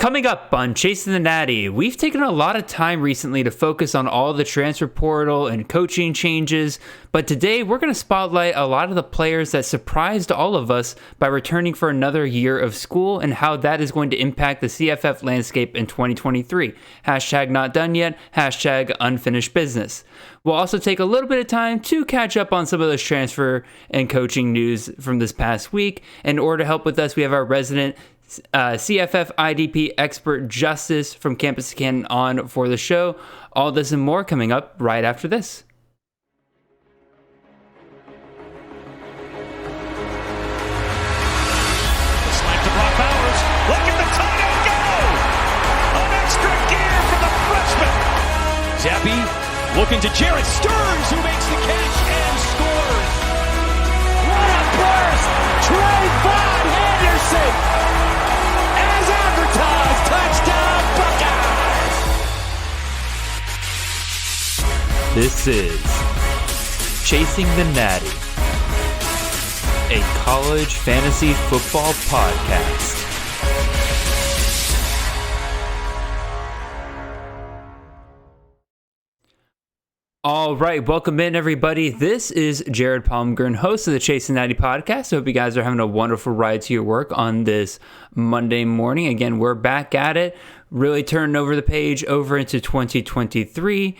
Coming up on Chasing the Natty, we've taken a lot of time recently to focus on all the transfer portal and coaching changes, but today we're going to spotlight a lot of the players that surprised all of us by returning for another year of school and how that is going to impact the CFF landscape in 2023. Hashtag not done yet, hashtag unfinished business. We'll also take a little bit of time to catch up on some of those transfer and coaching news from this past week. In order to help with us, we have our resident CFF IDP Expert Justice from Campus Canton on for the show. All this and more coming up right after this. Slap to Brock Bowers. Look at the Toto go! An extra gear for the freshman. Zappi looking to Jared Stearns, who makes the catch and scores. What a burst! Trayvon Henderson! As advertised, touchdown Buckeyes! This is Chasing the Natty, a college fantasy football podcast. All right, welcome in, everybody. This is Jared Palmgren, host of the Chasing Natty podcast. I hope you guys are having a wonderful ride to your work on this Monday morning. Again, we're back at it, really turning over the page over into 2023.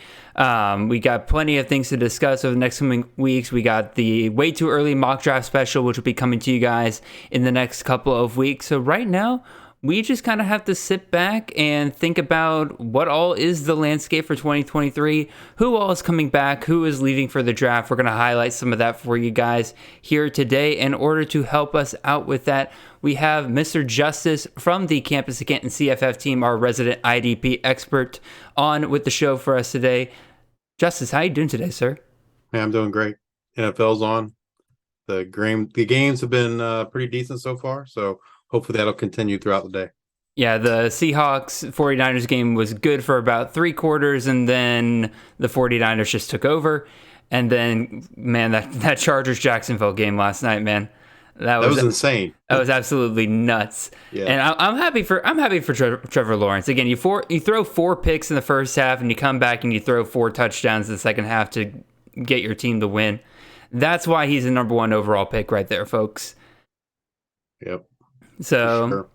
We got plenty of things to discuss over the next coming weeks. We got the way too early mock draft special, which will be coming to you guys in the next couple of weeks. So right now, we just kind of have to sit back and think about what all is the landscape for 2023, who all is coming back, who is leaving for the draft. We're going to highlight some of that for you guys here today. In order to help us out with that, we have Mr. Justice from the Campus Canton CFF team, our resident IDP expert, on with the show for us today. Justice, how you doing today, sir? Yeah, I'm doing great. NFL's on. The games have been pretty decent so far, so hopefully that'll continue throughout the day. Yeah, the Seahawks 49ers game was good for about 3 quarters, and then the 49ers just took over. And then, man, that Chargers Jacksonville game last night, man, that was insane. That was absolutely nuts. Yeah. And I'm happy for Trevor Lawrence. Again, you throw 4 picks in the first half, and you come back and you throw 4 touchdowns in the second half to get your team to win. That's why he's the number 1 overall pick right there, folks. Yep. So, sure.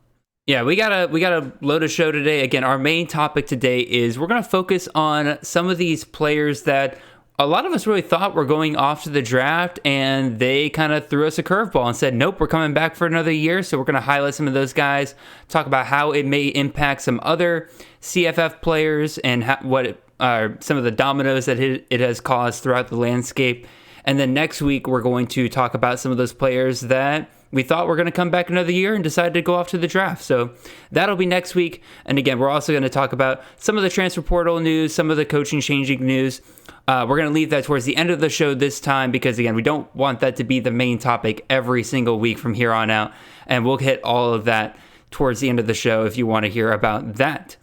Yeah, we got a load of show today. Again, our main topic today is we're going to focus on some of these players that a lot of us really thought were going off to the draft, and they kind of threw us a curveball and said, nope, we're coming back for another year. So we're going to highlight some of those guys, talk about how it may impact some other CFF players and what are some of the dominoes that it has caused throughout the landscape. And then next week, we're going to talk about some of those players that we thought were going to come back another year and decided to go off to the draft. So that'll be next week. And again, we're also going to talk about some of the transfer portal news, some of the coaching changing news. We're going to leave that towards the end of the show this time because, again, we don't want that to be the main topic every single week from here on out. And we'll hit all of that towards the end of the show if you want to hear about that.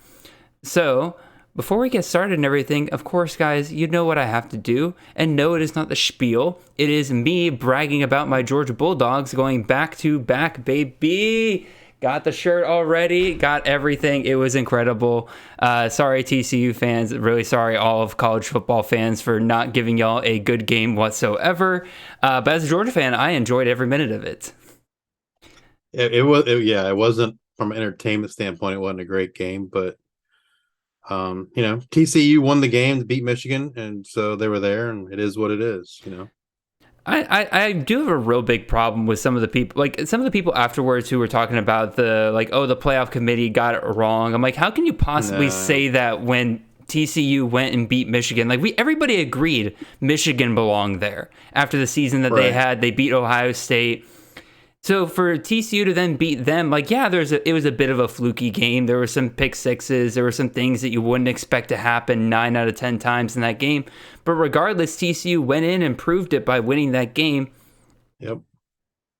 So before we get started and everything, of course, guys, you know what I have to do. And no, it is not the spiel. It is me bragging about my Georgia Bulldogs going back-to-back, baby. Got the shirt already. Got everything. It was incredible. Sorry, TCU fans. Really sorry, all of college football fans, for not giving y'all a good game whatsoever. But as a Georgia fan, I enjoyed every minute of it. It wasn't, from an entertainment standpoint, it wasn't a great game, but TCU won the game to beat Michigan, and so they were there, and it is what it is, I do have a real big problem with some of the people afterwards who were talking about the playoff committee got it wrong. I'm like, how can you possibly say that when TCU went and beat Michigan? Everybody agreed Michigan belonged there after the season that they had. They beat Ohio State. So for TCU to then beat them, it was a bit of a fluky game. There were some pick sixes. There were some things that you wouldn't expect to happen 9 out of 10 times in that game. But regardless, TCU went in and proved it by winning that game. Yep.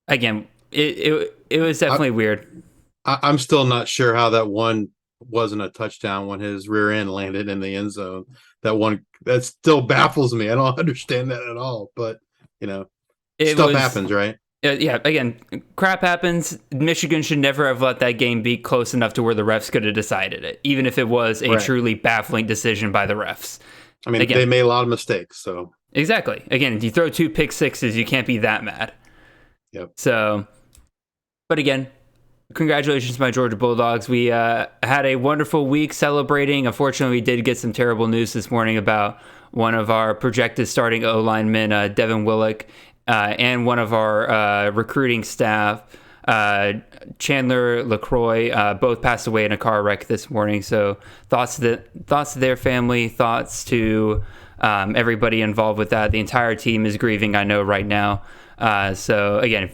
Again, it was definitely weird. I'm still not sure how that one wasn't a touchdown when his rear end landed in the end zone. That still baffles me. I don't understand that at all. But, stuff happens, right? Yeah, again, crap happens. Michigan should never have let that game be close enough to where the refs could have decided it, even if it was a truly baffling decision by the refs. I mean, again, they made a lot of mistakes, so. Exactly. Again, if you throw 2 pick sixes, you can't be that mad. Yep. So, but again, congratulations to my Georgia Bulldogs. We had a wonderful week celebrating. Unfortunately, we did get some terrible news this morning about one of our projected starting O-linemen, Devin Willock, and one of our recruiting staff, Chandler LaCroix, both passed away in a car wreck this morning. So thoughts to their family, thoughts to everybody involved with that. The entire team is grieving, I know, right now. So again,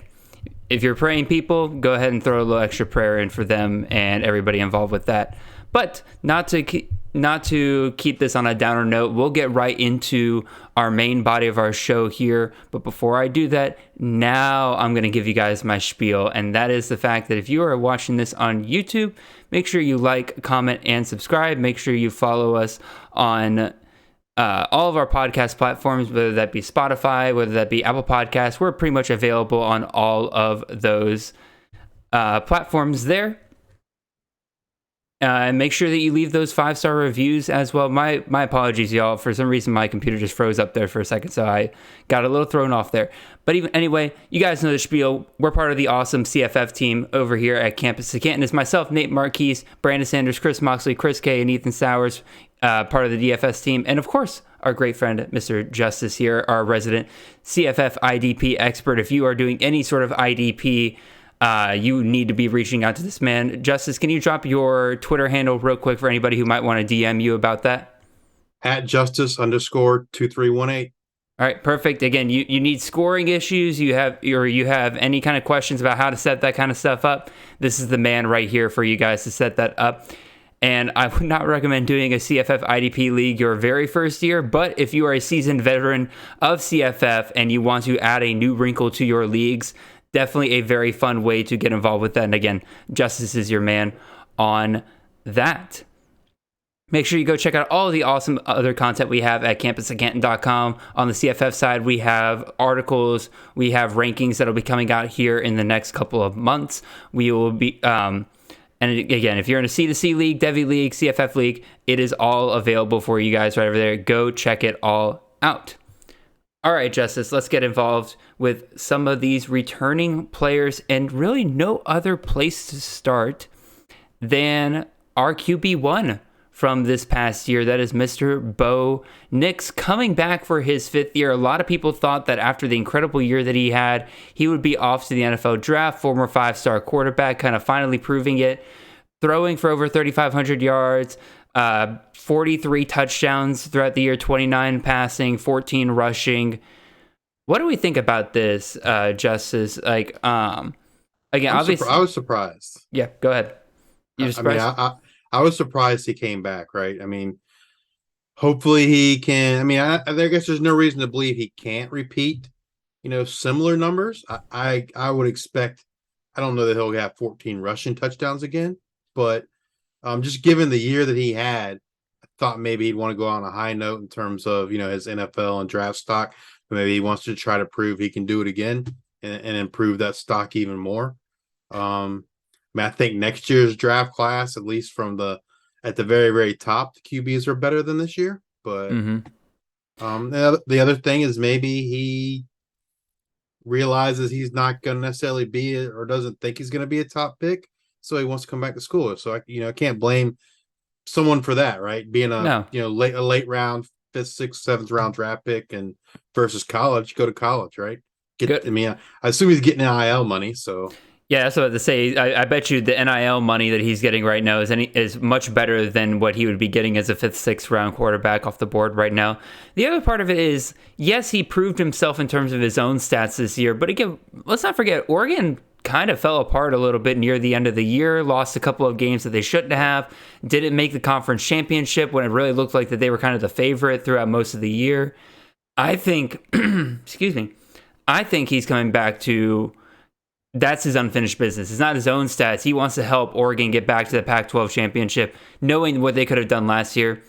if you're praying people, go ahead and throw a little extra prayer in for them and everybody involved with that. But not to keep this on a downer note, we'll get right into our main body of our show here. But before I do that, now I'm going to give you guys my spiel. And that is the fact that if you are watching this on YouTube, make sure you like, comment, and subscribe. Make sure you follow us on all of our podcast platforms, whether that be Spotify, whether that be Apple Podcasts. We're pretty much available on all of those platforms there. And make sure that you leave those 5-star reviews as well. My apologies, y'all. For some reason, my computer just froze up there for a second, so I got a little thrown off there. But anyway, you guys know the spiel. We're part of the awesome CFF team over here at Campus of Canton. It's myself, Nate Marquise, Brandon Sanders, Chris Moxley, Chris K, and Ethan Sowers, part of the DFS team. And of course, our great friend, Mr. Justice here, our resident CFF IDP expert. If you are doing any sort of IDP, you need to be reaching out to this man. Justice, can you drop your Twitter handle real quick for anybody who might want to DM you about that? At Justice_2318. All right, perfect. Again, you need scoring issues, you have any kind of questions about how to set that kind of stuff up. This is the man right here for you guys to set that up. And I would not recommend doing a CFF IDP league your very first year, but if you are a seasoned veteran of CFF and you want to add a new wrinkle to your leagues, definitely a very fun way to get involved with that. And again, Justice is your man on that. Make sure you go check out all of the awesome other content we have at campusofcanton.com. On the CFF side, we have articles, we have rankings that'll be coming out here in the next couple of months. We will be, and again, if you're in a C2C league, Devy League, CFF League, it is all available for you guys right over there. Go check it all out. All right, Justice, let's get involved with some of these returning players, and really no other place to start than our QB1 from this past year. That is Mr. Beau Nix, coming back for his 5th year. A lot of people thought that after the incredible year that he had, he would be off to the NFL draft, former 5-star quarterback, kind of finally proving it, throwing for over 3,500 yards, 43 touchdowns throughout the year, 29 passing, 14 rushing. What do we think about this, Justice? Like, again, obviously, I was surprised. Yeah, go ahead. You surprised? I was surprised he came back. Right. I mean, hopefully he can. I mean, I guess there's no reason to believe he can't repeat, similar numbers. I would expect. I don't know that he'll have 14 rushing touchdowns again, but just given the year that he had, I thought maybe he'd want to go on a high note in terms of, his NFL and draft stock. But maybe he wants to try to prove he can do it again and improve that stock even more. I think next year's draft class, at least at the very, very top, the QBs are better than this year. But the other thing is maybe he realizes he's not going to necessarily be or doesn't think he's going to be a top pick. So he wants to come back to school. So I can't blame someone for that, right? Being a late round, 5th, 6th, 7th round draft pick and versus college, go to college, right? I assume he's getting NIL money. So yeah, that's what I was about to say. I bet you the NIL money that he's getting right now is much better than what he would be getting as a 5th, 6th round quarterback off the board right now. The other part of it is, yes, he proved himself in terms of his own stats this year, but again, let's not forget, Oregon kind of fell apart a little bit near the end of the year, lost a couple of games that they shouldn't have, didn't make the conference championship when it really looked like that they were kind of the favorite throughout most of the year. I think, I think he's coming back to, that's his unfinished business. It's not his own stats. He wants to help Oregon get back to the Pac-12 championship, knowing what they could have done last year.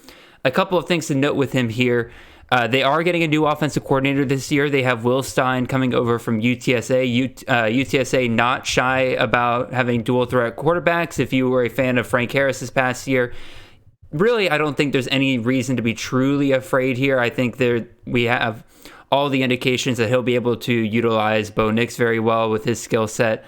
A couple of things to note with him here. They are getting a new offensive coordinator this year. They have Will Stein coming over from UTSA. UTSA not shy about having dual threat quarterbacks. If you were a fan of Frank Harris this past year, really, I don't think there's any reason to be truly afraid here. I think we have all the indications that he'll be able to utilize Beau Nix very well with his skill set.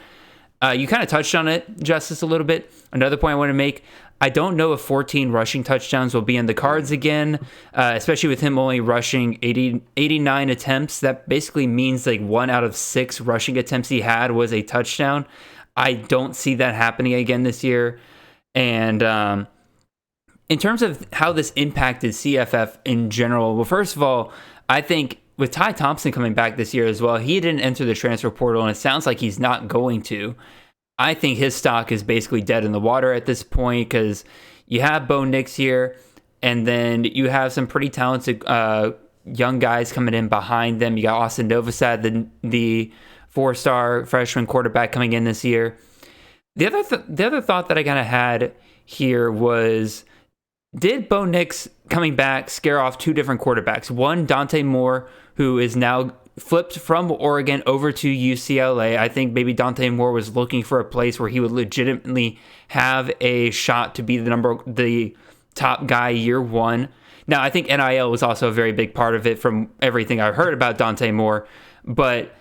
You kind of touched on it, Justice, a little bit. Another point I want to make, I don't know if 14 rushing touchdowns will be in the cards again, especially with him only rushing 89 attempts. That basically means like 1 out of 6 rushing attempts he had was a touchdown. I don't see that happening again this year. And in terms of how this impacted CFF in general, well, first of all, I think with Ty Thompson coming back this year as well, he didn't enter the transfer portal, and it sounds like he's not going to. I think his stock is basically dead in the water at this point because you have Beau Nix here, and then you have some pretty talented young guys coming in behind them. You got Austin Novosad, the 4-star freshman quarterback coming in this year. The other thought that I kind of had here was, did Beau Nix coming back scare off 2 different quarterbacks? One, Dante Moore, who is now flipped from Oregon over to UCLA. I think maybe Dante Moore was looking for a place where he would legitimately have a shot to be the top guy year one. Now, I think NIL was also a very big part of it from everything I've heard about Dante Moore, but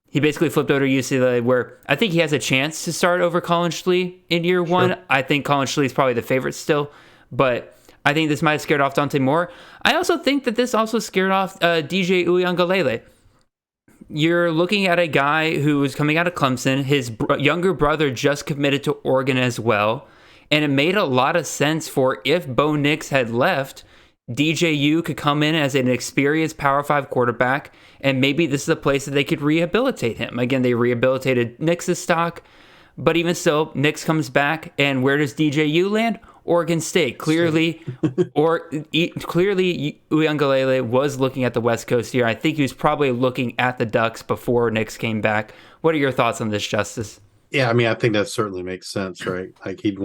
he basically flipped over to UCLA, where I think he has a chance to start over Colin Schlee in year one. I think Colin Schlee is probably the favorite still, but I think this might have scared off Dante Moore. I also think that this also scared off DJ Uiagalelei. You're looking at a guy who is coming out of Clemson. His younger brother just committed to Oregon as well. And it made a lot of sense for, if Beau Nix had left, DJU could come in as an experienced Power 5 quarterback, and maybe this is a place that they could rehabilitate him. Again, they rehabilitated Nix's stock, but even still, Nix comes back, and where does DJU land? Oregon State. Clearly, Uiagalelei was looking at the West Coast here. I think he was probably looking at the Ducks before Nix came back. What are your thoughts on this, Justice? Yeah, I mean, I think that certainly makes sense, right? Like you'd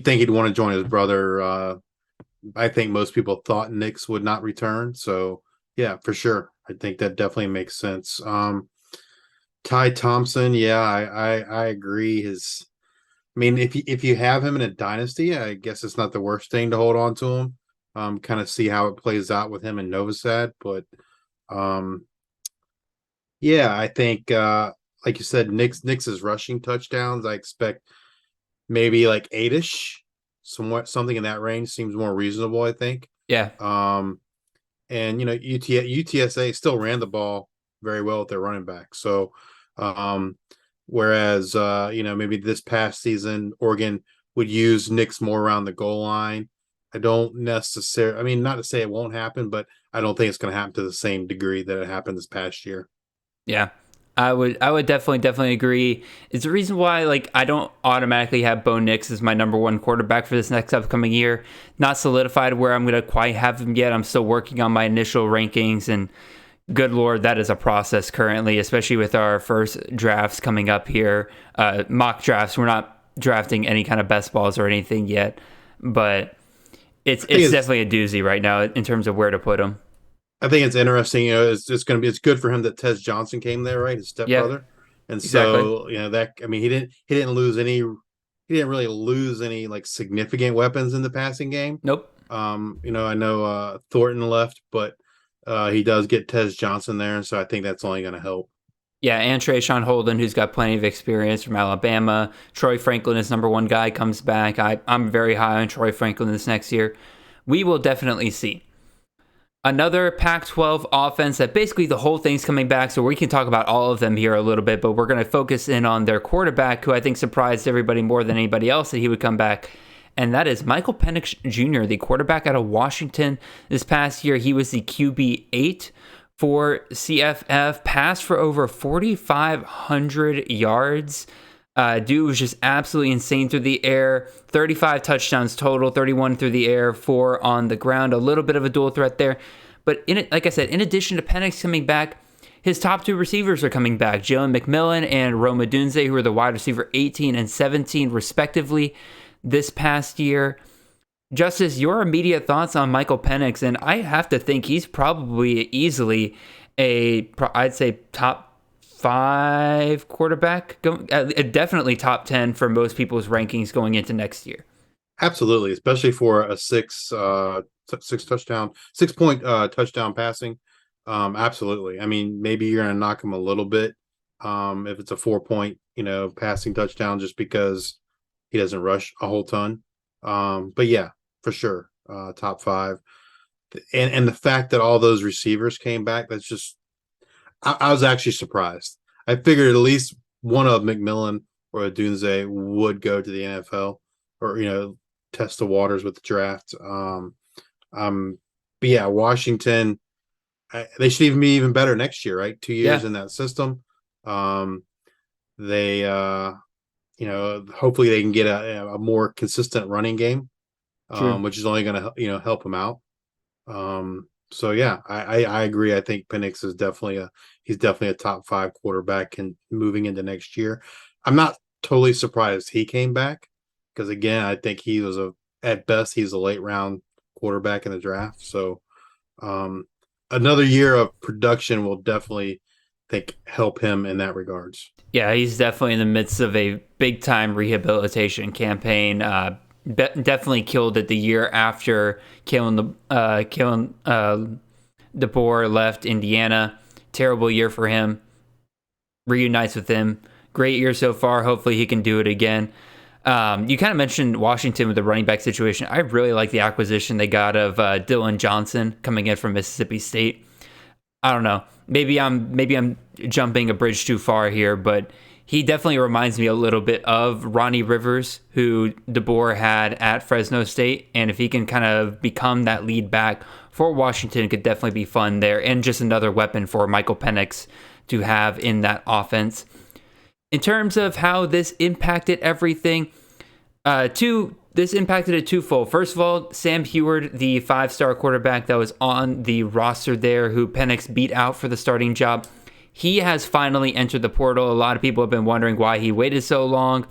think he'd want to join his brother. I think most people thought Nix would not return. So yeah, for sure. I think that definitely makes sense. Ty Thompson, yeah, I agree. I mean, if you have him in a dynasty, I guess it's not the worst thing to hold on to him. Kind of see how it plays out with him and Novosad. But yeah, I think like you said, Nix's rushing touchdowns, I expect maybe like 8-ish, something in that range seems more reasonable, I think. Yeah. And UTSA still ran the ball very well with their running back. So whereas maybe this past season Oregon would use Nix more around the goal line. I don't necessarily, I mean, not to say it won't happen, but I don't think it's going to happen to the same degree that it happened this past year. Yeah. I would definitely agree. It's the reason why, like, I don't automatically have Beau Nix as my number one quarterback for this next upcoming year. Not solidified where I'm going to quite have him yet. I'm still working on my initial rankings, and good Lord, that is a process currently, especially with our first drafts coming up here. Mock drafts. We're not drafting any kind of best balls or anything yet, but it's definitely a doozy right now in terms of where to put them. I think it's interesting. It's good for him that Tez Johnson came there, right? His stepbrother. Yeah, and so, exactly. He didn't really lose any like significant weapons in the passing game. Nope. I know Thornton left, but he does get Tez Johnson there, and so I think that's only going to help. Yeah, and Trayshawn Holden, who's got plenty of experience from Alabama. Troy Franklin is number one guy, comes back. I'm very high on Troy Franklin this next year. We will definitely see. Another Pac-12 offense that basically the whole thing's coming back, so we can talk about all of them here a little bit, but we're going to focus in on their quarterback, who I think surprised everybody more than anybody else that he would come back, and that is Michael Penix Jr., the quarterback out of Washington. This past year, he was the QB 8 for CFF, passed for over 4,500 yards. Dude was just absolutely insane through the air. 35 touchdowns total, 31 through the air, 4 on the ground. A little bit of a dual threat there. But like I said, in addition to Penix coming back, his top 2 receivers are coming back. Jalen McMillan and Rome Odunze, who are the wide receiver 18 and 17 respectively this past year. Justice, your immediate thoughts on Michael Penix, and I have to think he's probably easily I'd say top 5 quarterback, definitely top 10 for most people's rankings going into next year. Absolutely, especially for a 6-point touchdown passing. Absolutely. I mean, maybe you're going to knock him a little bit if it's a 4-point, passing touchdown, just because he doesn't rush a whole ton. But yeah, for sure, top 5. And the fact that all those receivers came back, that's just, I was actually surprised. I figured at least one of McMillan or Odunze would go to the NFL or, test the waters with the draft. But yeah, Washington, they should even be even better next year, right? 2 years in that system. They, hopefully they can get a more consistent running game, which is only going to, help them out. So yeah, I agree. I think Penix is definitely a top 5 quarterback and moving into next year. I'm not totally surprised he came back, because again, I think he was at best he's a late round quarterback in the draft. So another year of production will definitely help him in that regards. Yeah, he's definitely in the midst of a big time rehabilitation campaign. Definitely killed it the year after Kalen DeBoer left Indiana. Terrible year for him. Reunites with him. Great year so far. Hopefully he can do it again. You kind of mentioned Washington with the running back situation. I really like the acquisition they got of Dylan Johnson coming in from Mississippi State. I don't know. Maybe I'm jumping a bridge too far here, but he definitely reminds me a little bit of Ronnie Rivers, who DeBoer had at Fresno State. And if he can kind of become that lead back for Washington, it could definitely be fun there. And just another weapon for Michael Penix to have in that offense. In terms of how this impacted everything, this impacted it twofold. First of all, Sam Heward, the 5-star quarterback that was on the roster there, who Penix beat out for the starting job, he has finally entered the portal. A lot of people have been wondering why he waited so long.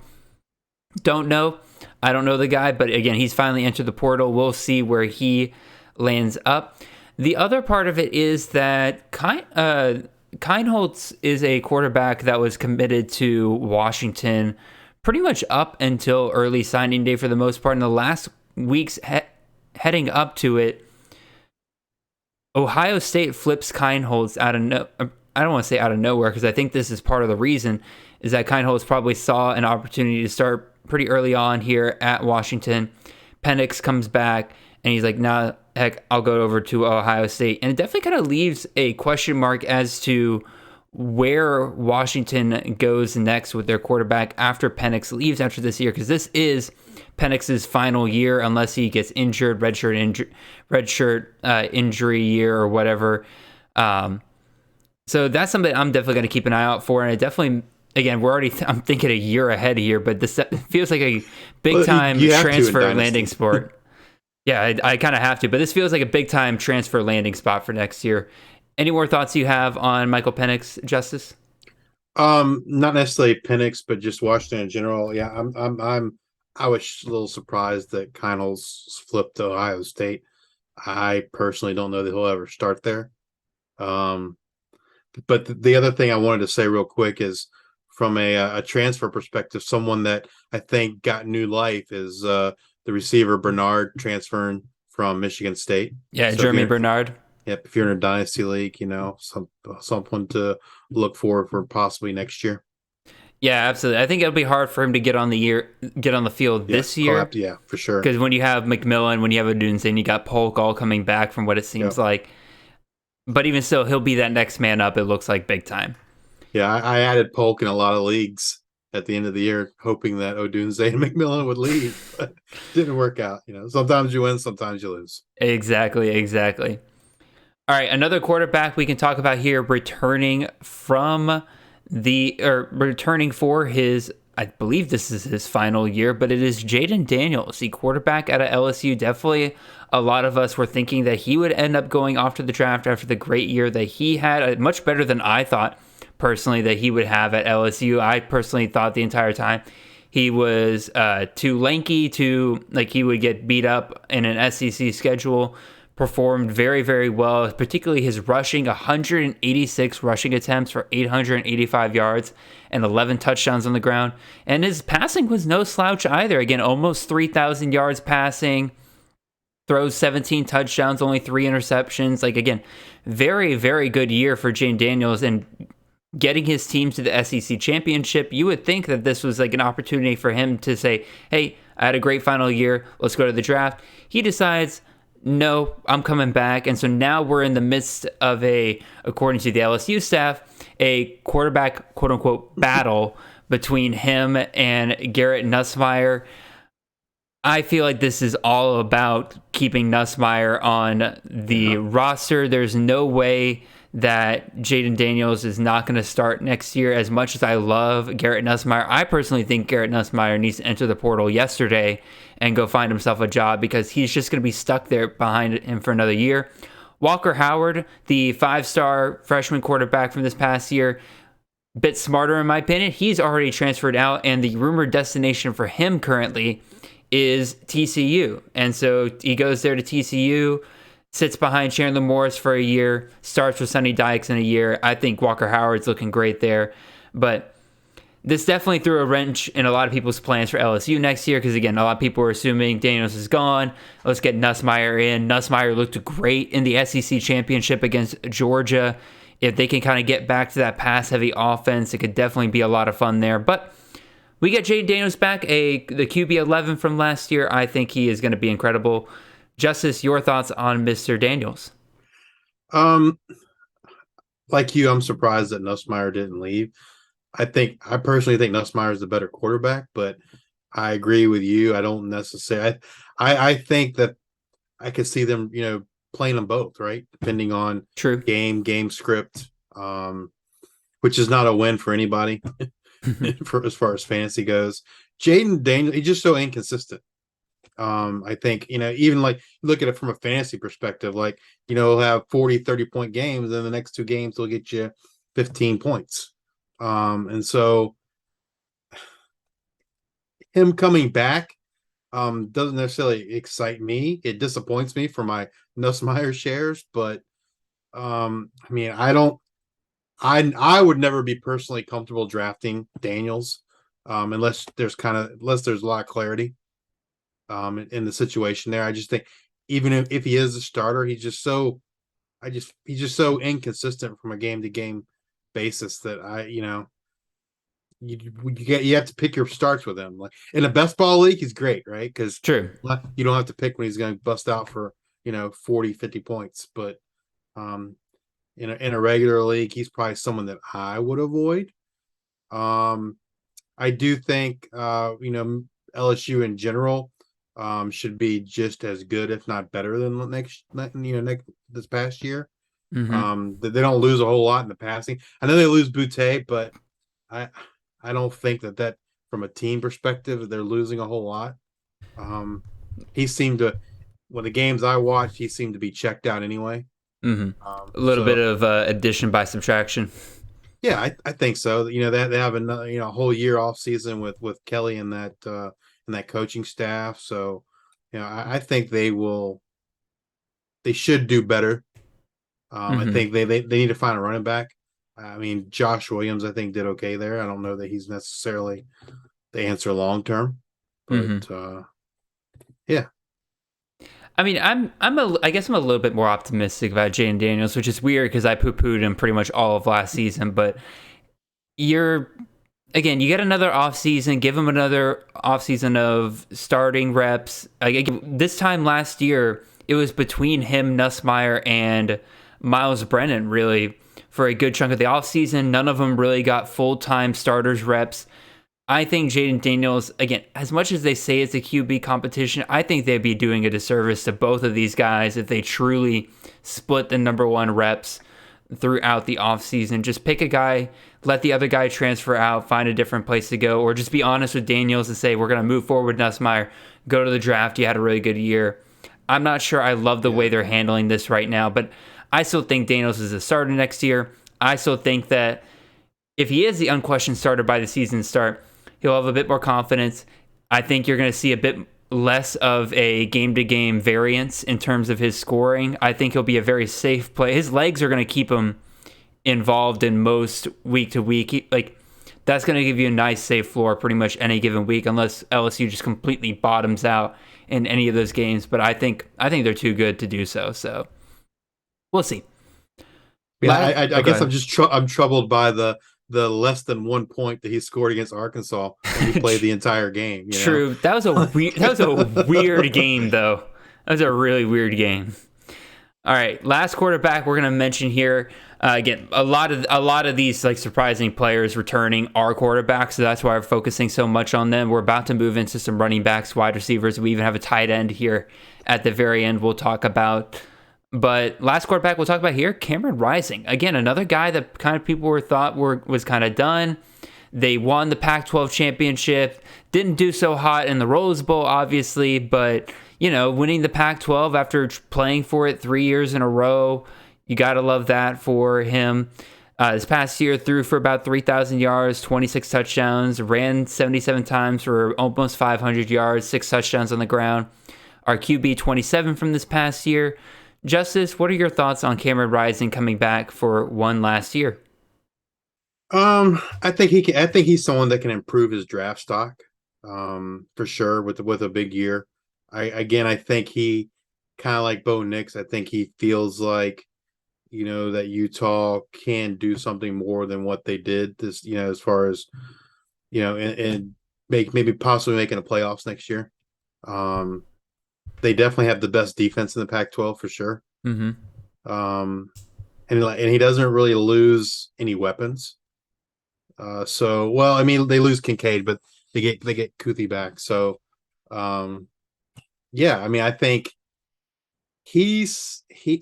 Don't know. I don't know the guy, but again, he's finally entered the portal. We'll see where he lands up. The other part of it is that Kienholz is a quarterback that was committed to Washington pretty much up until early signing day for the most part. In the last weeks heading up to it, Ohio State flips Kienholz I don't want to say out of nowhere, because I think this is part of the reason, is that Kienholz probably saw an opportunity to start pretty early on here at Washington. Penix comes back, and he's like, nah, heck, I'll go over to Ohio State. And it definitely kind of leaves a question mark as to where Washington goes next with their quarterback after Penix leaves after this year, because this is Penix's final year unless he gets injured, redshirt injury year or whatever. So that's something I'm definitely going to keep an eye out for. And it definitely, again, I'm thinking a year ahead here, but this feels like a big time transfer landing spot. Yeah, I kind of have to, but this feels like a big time transfer landing spot for next year. Any more thoughts you have on Michael Penix, Justice? Not necessarily Penix, but just Washington in general. Yeah, I was a little surprised that Kienholz flipped to Ohio State. I personally don't know that he'll ever start there. But the other thing I wanted to say real quick is, from a transfer perspective, someone that I think got new life is the receiver Bernard, transferring from Michigan State. Yeah, so Jeremy Bernard. Yep, if you're in a dynasty league, someone to look forward for possibly next year. Yeah, absolutely. I think it'll be hard for him to get on the field this year. Yeah, for sure. Because when you have McMillan, when you have Odunze, and you got Polk all coming back from what it seems like. But even still, he'll be that next man up, it looks like, big time. Yeah, I added Polk in a lot of leagues at the end of the year, hoping that Odunze and McMillan would leave. But didn't work out. Sometimes you win, sometimes you lose. Exactly. All right, another quarterback we can talk about here returning for his, I believe this is his final year, but it is Jaden Daniels, the quarterback out of LSU. Definitely a lot of us were thinking that he would end up going off to the draft after the great year that he had, much better than I thought personally that he would have at LSU. I personally thought the entire time He was too lanky, he would get beat up in an SEC schedule. Performed very, very well, particularly his rushing, 186 rushing attempts for 885 yards and 11 touchdowns on the ground. And his passing was no slouch either. Again, almost 3,000 yards passing, throws 17 touchdowns, only 3 interceptions. Again, very, very good year for Jaden Daniels, and getting his team to the SEC championship. You would think that this was an opportunity for him to say, hey, I had a great final year. Let's go to the draft. He decides, no, I'm coming back. And so now we're in the midst of according to the LSU staff, a quarterback, quote unquote, battle between him and Garrett Nussmeier. I feel like this is all about keeping Nussmeier on the roster. There's no way that Jaden Daniels is not going to start next year. As much as I love Garrett Nussmeier, I personally think Garrett Nussmeier needs to enter the portal yesterday and go find himself a job, because he's just going to be stuck there behind him for another year. Walker Howard, the 5-star freshman quarterback from this past year, bit smarter in my opinion. He's already transferred out, and the rumored destination for him currently is TCU. And so he goes there to TCU, sits behind Chandler Morris for a year, starts with Sonny Dykes in a year. I think Walker Howard's looking great there. But this definitely threw a wrench in a lot of people's plans for LSU next year, because, again, a lot of people were assuming Daniels is gone. Let's get Nussmeier in. Nussmeier looked great in the SEC championship against Georgia. If they can kind of get back to that pass-heavy offense, it could definitely be a lot of fun there. But we get Jaden Daniels back, the QB 11 from last year. I think he is going to be incredible. Justice, your thoughts on Mr. Daniels? Like you, I'm surprised that Nussmeier didn't leave. I personally think Nussmeier is the better quarterback, but I agree with you. I don't necessarily. I think that I could see them, playing them both, right? Depending on game script, which is not a win for anybody as far as fantasy goes. Jaden Daniels, he's just so inconsistent. I think, even look at it from a fantasy perspective, he'll have 40, 30-point games, and the next 2 games he'll get you 15 points. And so him coming back doesn't necessarily excite me. It disappoints me for my Nussmeier shares, but I would never be personally comfortable drafting Daniels unless there's a lot of clarity in the situation there. I just think even if he is a starter, he's just so inconsistent from a game to game basis that you have to pick your starts with him. In a best ball league, he's great, right? Because you don't have to pick when he's going to bust out for 40, 50 points. But in a regular league, he's probably someone that I would avoid. I do think LSU in general should be just as good, if not better, than this past year. Mm-hmm. They don't lose a whole lot in the passing. I know they lose Boutte, but I don't think that from a team perspective they're losing a whole lot. He seemed to, when the games I watched, he seemed to be checked out anyway. Mm-hmm. A little bit of addition by subtraction. Yeah, I think so. They have a whole year off season with Kelly and that coaching staff. So I think they should do better. I think they need to find a running back. Josh Williams, I think, did okay there. I don't know that he's necessarily the answer long term, but yeah. I guess I'm a little bit more optimistic about Jaden Daniels, which is weird because I poo-pooed him pretty much all of last season. But you get another offseason, give him another offseason of starting reps. This time last year, it was between him, Nussmeier, and Miles Brennan, really, for a good chunk of the offseason. None of them really got full-time starters reps. I think Jaden Daniels, again, as much as they say it's a QB competition, I think they'd be doing a disservice to both of these guys if they truly split the number 1 reps throughout the offseason. Just pick a guy, let the other guy transfer out, find a different place to go, or just be honest with Daniels and say, we're going to move forward with Nussmeier, go to the draft, you had a really good year. I'm not sure I love the way they're handling this right now, but I still think Daniels is a starter next year. I still think that if he is the unquestioned starter by the season start, He'll have a bit more confidence. I think you're going to see a bit less of a game-to-game variance in terms of his scoring. I think he'll be a very safe play. His legs are going to keep him involved in most week-to-week. That's going to give you a nice safe floor pretty much any given week, unless LSU just completely bottoms out in any of those games. But I think they're too good to do so. So we'll see. Yeah, I guess I'm troubled by the less than 1 point that he scored against Arkansas when he played the entire game. True. That was a weird game, though. That was a really weird game. All right, last quarterback we're going to mention here. Again, a lot of these surprising players returning are quarterbacks, so that's why we're focusing so much on them. We're about to move into some running backs, wide receivers. We even have a tight end here at the very end we'll talk about. But last quarterback we'll talk about here, Cameron Rising. Again, another guy that kind of people thought was kind of done. They won the Pac-12 championship. Didn't do so hot in the Rose Bowl, obviously, but winning the Pac-12 after playing for it 3 years in a row, you got to love that for him. This past year, threw for about 3,000 yards, 26 touchdowns, ran 77 times for almost 500 yards, 6 touchdowns on the ground. Our QB 27 from this past year. Justice, what are your thoughts on Cameron Rising coming back for one last year? I think he's someone that can improve his draft stock, for sure with a big year. I think he kind of like Beau Nix. I think he feels like, that Utah can do something more than what they did this, as far as, and maybe possibly making the playoffs next year. They definitely have the best defense in the Pac-12 for sure. Mm-hmm. And he doesn't really lose any weapons. They lose Kincaid, but they get Kuthi back. So, I think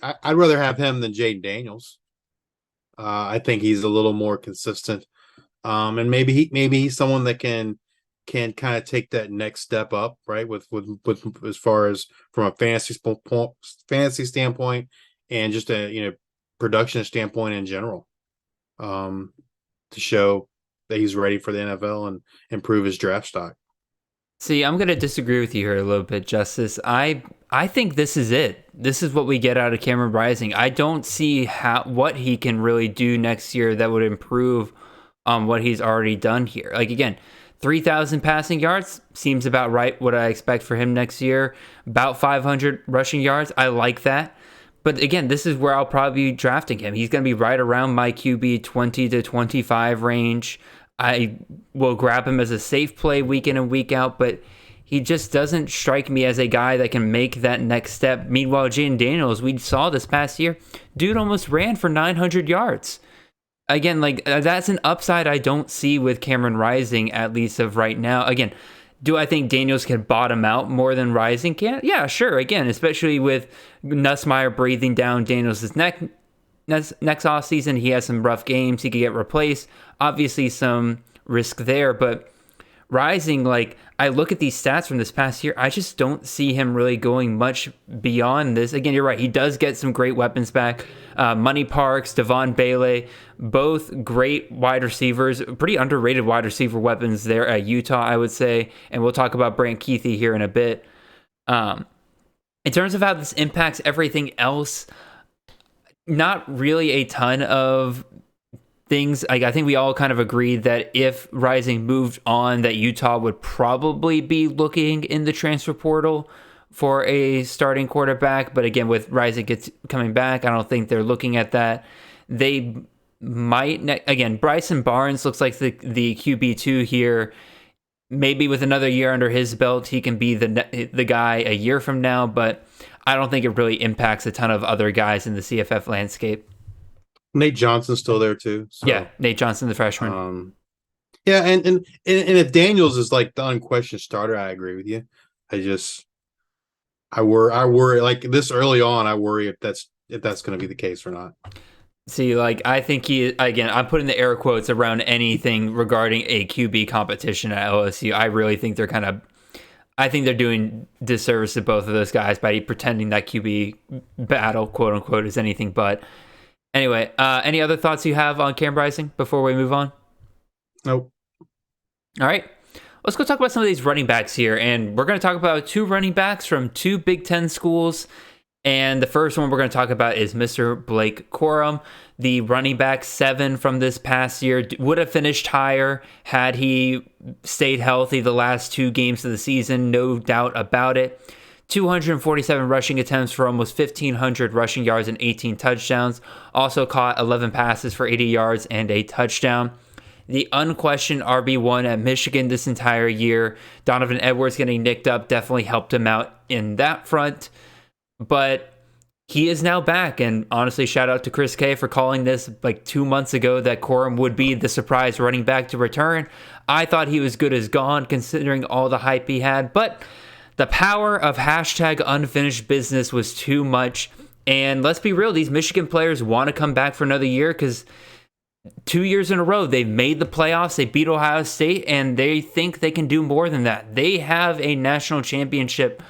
I'd rather have him than Jaden Daniels. I think he's a little more consistent. And maybe he's someone that can kind of take that next step up, right? With as far as from a fantasy standpoint and just a production standpoint in general, to show that he's ready for the NFL and improve his draft stock. See, I'm going to disagree with you here a little bit, Justice. I think this is it. This is what we get out of Cameron Rising. I don't see what he can really do next year that would improve on what he's already done here. Again, 3,000 passing yards seems about right, what I expect for him next year. About 500 rushing yards. I like that. But again, this is where I'll probably be drafting him. He's going to be right around my QB 20 to 25 range. I will grab him as a safe play week in and week out, but he just doesn't strike me as a guy that can make that next step. Meanwhile, Jaden Daniels, we saw this past year, dude almost ran for 900 yards. Again, that's an upside I don't see with Cameron Rising, at least of right now. Again, do I think Daniels can bottom out more than Rising can? Yeah, sure. Again, especially with Nussmeier breathing down Daniels' next offseason, he has some rough games. He could get replaced. Obviously, some risk there, but Rising, I look at these stats from this past year, I just don't see him really going much beyond this. Again, you're right. He does get some great weapons back. Money Parks, Devon Bailey, both great wide receivers, pretty underrated wide receiver weapons there at Utah, I would say. And we'll talk about Brantkeithy here in a bit. In terms of how this impacts everything else, not really a ton of things. I think we all kind of agreed that if Rising moved on, that Utah would probably be looking in the transfer portal for a starting quarterback. But again, with Rising coming back, I don't think they're looking at that. They might, again, Bryson Barnes looks like the QB2 here. Maybe with another year under his belt, he can be the guy a year from now, but I don't think it really impacts a ton of other guys in the CFF landscape. Nate Johnson's still there too. So. Yeah, Nate Johnson, the freshman. And if Daniels is the unquestioned starter, I agree with you. I worry this early on. I worry if that's going to be the case or not. See, I think I'm putting the air quotes around anything regarding a QB competition at LSU. I really think I think they're doing disservice to both of those guys by pretending that QB battle, quote unquote, is anything but. Anyway, any other thoughts you have on Cam Rising before we move on? Nope. All right. let's go talk about some of these running backs here. And we're going to talk about 2 running backs from 2 Big Ten schools. And the first one we're going to talk about is Mr. Blake Quorum, the running back 7 from this past year. Would have finished higher had he stayed healthy the last 2 games of the season, no doubt about it. 247 rushing attempts for almost 1,500 rushing yards and 18 touchdowns. Also caught 11 passes for 80 yards and a touchdown. The unquestioned RB1 at Michigan this entire year. Donovan Edwards getting nicked up definitely helped him out in that front. But he is now back, and honestly, shout out to Chris K for calling this like 2 months ago that Quorum would be the surprise running back to return. I thought he was good as gone considering all the hype he had, but the power of hashtag unfinished business was too much. And let's be real, these Michigan players want to come back for another year because 2 years in a row, they've made the playoffs, they beat Ohio State, and they think they can do more than that. They have a national championship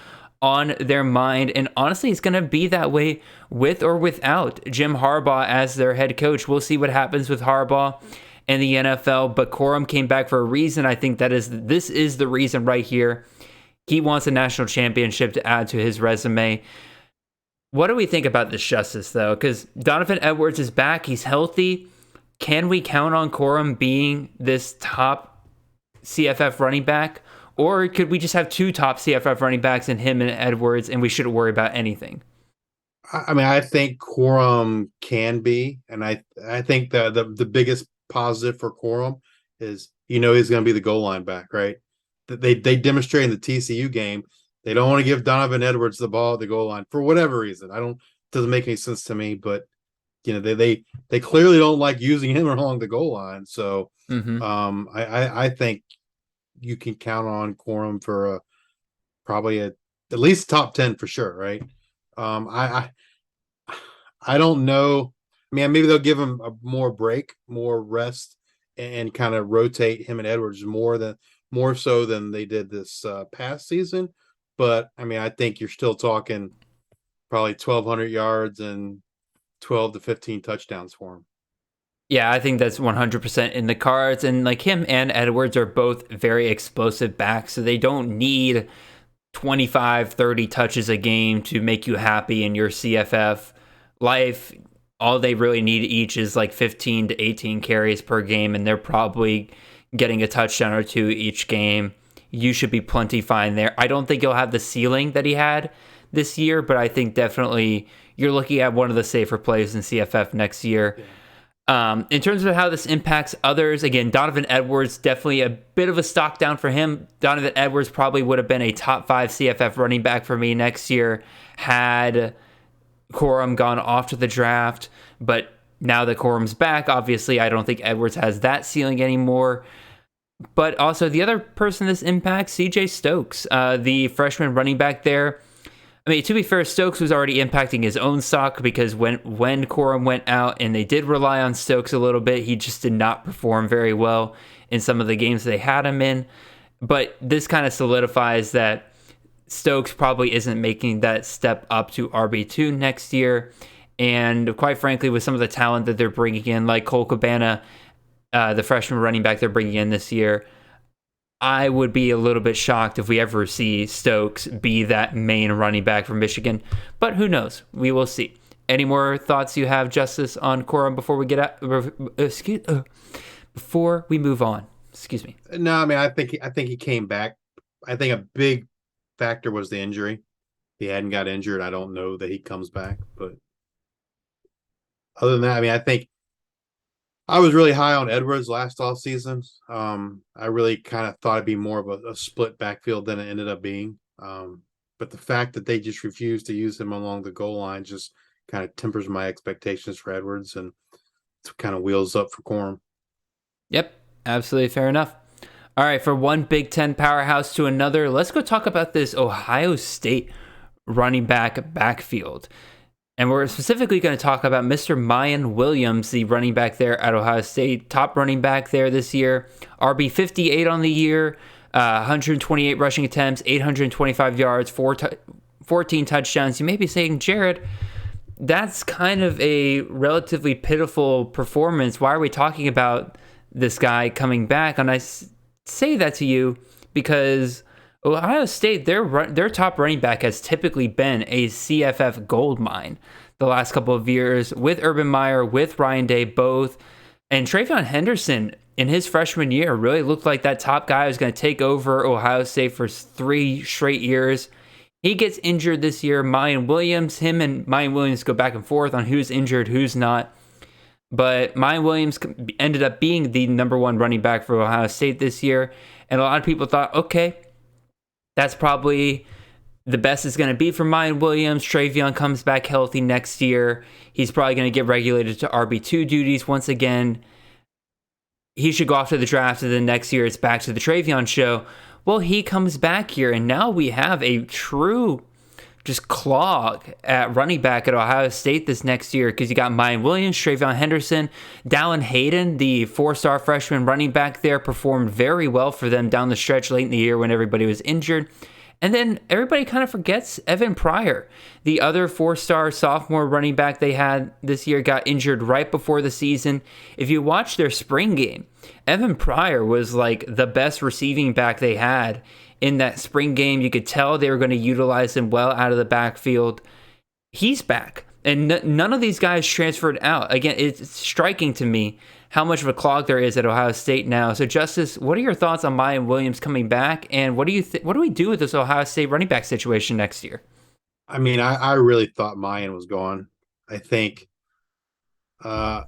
on their mind, and honestly, it's going to be that way with or without Jim Harbaugh as their head coach. We'll see what happens with Harbaugh and the NFL, but Quorum came back for a reason. I think this is the reason right here. He wants a national championship to add to his resume. What do we think about this, Justice, though? Because Donovan Edwards is back. He's healthy. Can we count on Quorum being this top CFF running back? Or could we just have 2 top CFF running backs in him and Edwards, and we shouldn't worry about anything? I mean, I think Quorum can be, and I think the biggest positive for Quorum is he's going to be the goal line back, right? They demonstrated in the TCU game they don't want to give Donovan Edwards the ball at the goal line for whatever reason. Doesn't make any sense to me, but they clearly don't like using him along the goal line. So I think you can count on Quorum for probably at least top 10 for sure, right? I don't know. I mean, maybe they'll give him a more break, more rest, and kind of rotate him and Edwards more so than they did this past season. But I mean, I think you're still talking probably 1,200 yards and 12 to 15 touchdowns for him. Yeah, I think that's 100% in the cards. And like him and Edwards are both very explosive backs, so they don't need 25, 30 touches a game to make you happy in your CFF life. All they really need each is like 15 to 18 carries per game, and they're probably getting a touchdown or 2 each game. You should be plenty fine there. I don't think he'll have the ceiling that he had this year, but I think definitely you're looking at one of the safer plays in CFF next year. Yeah. In terms of how this impacts others, again, Donovan Edwards, definitely a bit of a stock down for him. Donovan Edwards probably would have been a top 5 CFF running back for me next year had Quorum gone off to the draft. But now that Quorum's back, obviously, I don't think Edwards has that ceiling anymore. But also the other person this impacts, CJ Stokes, the freshman running back there. I mean, to be fair, Stokes was already impacting his own stock because when Quorum went out and they did rely on Stokes a little bit, he just did not perform very well in some of the games they had him in. But this kind of solidifies that Stokes probably isn't making that step up to RB2 next year. And quite frankly, with some of the talent that they're bringing in, like Cole Cabana, the freshman running back they're bringing in this year, I would be a little bit shocked if we ever see Stokes be that main running back for Michigan. But who knows? We will see. Any more thoughts you have, Justice, on Quorum before we before we move on? Excuse me. No, I mean, I think he came back. I think a big factor was the injury. If he hadn't got injured, I don't know that he comes back. But other than that, I mean, I think I was really high on Edwards last offseason. I really kind of thought it'd be more of a split backfield than it ended up being. But the fact that they just refused to use him along the goal line just kind of tempers my expectations for Edwards, and it's kind of wheels up for Quorum. Yep, absolutely fair enough. All right, from one Big Ten powerhouse to another, let's go talk about this Ohio State running backfield. And we're specifically going to talk about Mr. Mayan Williams, the running back there at Ohio State, top running back there this year. RB 58 on the year, 128 rushing attempts, 825 yards, 14 touchdowns. You may be saying, Jared, that's kind of a relatively pitiful performance. Why are we talking about this guy coming back? And I say that to you because Ohio State, their top running back has typically been a CFF gold mine the last couple of years with Urban Meyer, with Ryan Day, both. And Travion Henderson in his freshman year really looked like that top guy who's going to take over Ohio State for 3 straight years. He gets injured this year. Mayan Williams, him and Mayan Williams go back and forth on who's injured, who's not. But Mayan Williams ended up being the number 1 running back for Ohio State this year. And a lot of people thought, okay, that's probably the best it's going to be for Mayan Williams. Travion comes back healthy next year. He's probably going to get regulated to RB2 duties once again. He should go off to the draft, and then next year it's back to the Travion show. Well, he comes back here, and now we have a true just clog at running back at Ohio State this next year, because you got Mayan Williams, Travion Henderson, Dallin Hayden, the 4-star freshman running back there, performed very well for them down the stretch late in the year when everybody was injured. And then everybody kind of forgets Evan Pryor, the other 4-star sophomore running back they had this year, got injured right before the season. If you watch their spring game, Evan Pryor was like the best receiving back they had in that spring game. You could tell they were going to utilize him well out of the backfield. He's back. And none of these guys transferred out. Again, it's striking to me how much of a clog there is at Ohio State now. So, Justice, what are your thoughts on Mayan Williams coming back? And what do we do with this Ohio State running back situation next year? I mean, I really thought Mayan was gone. I think, I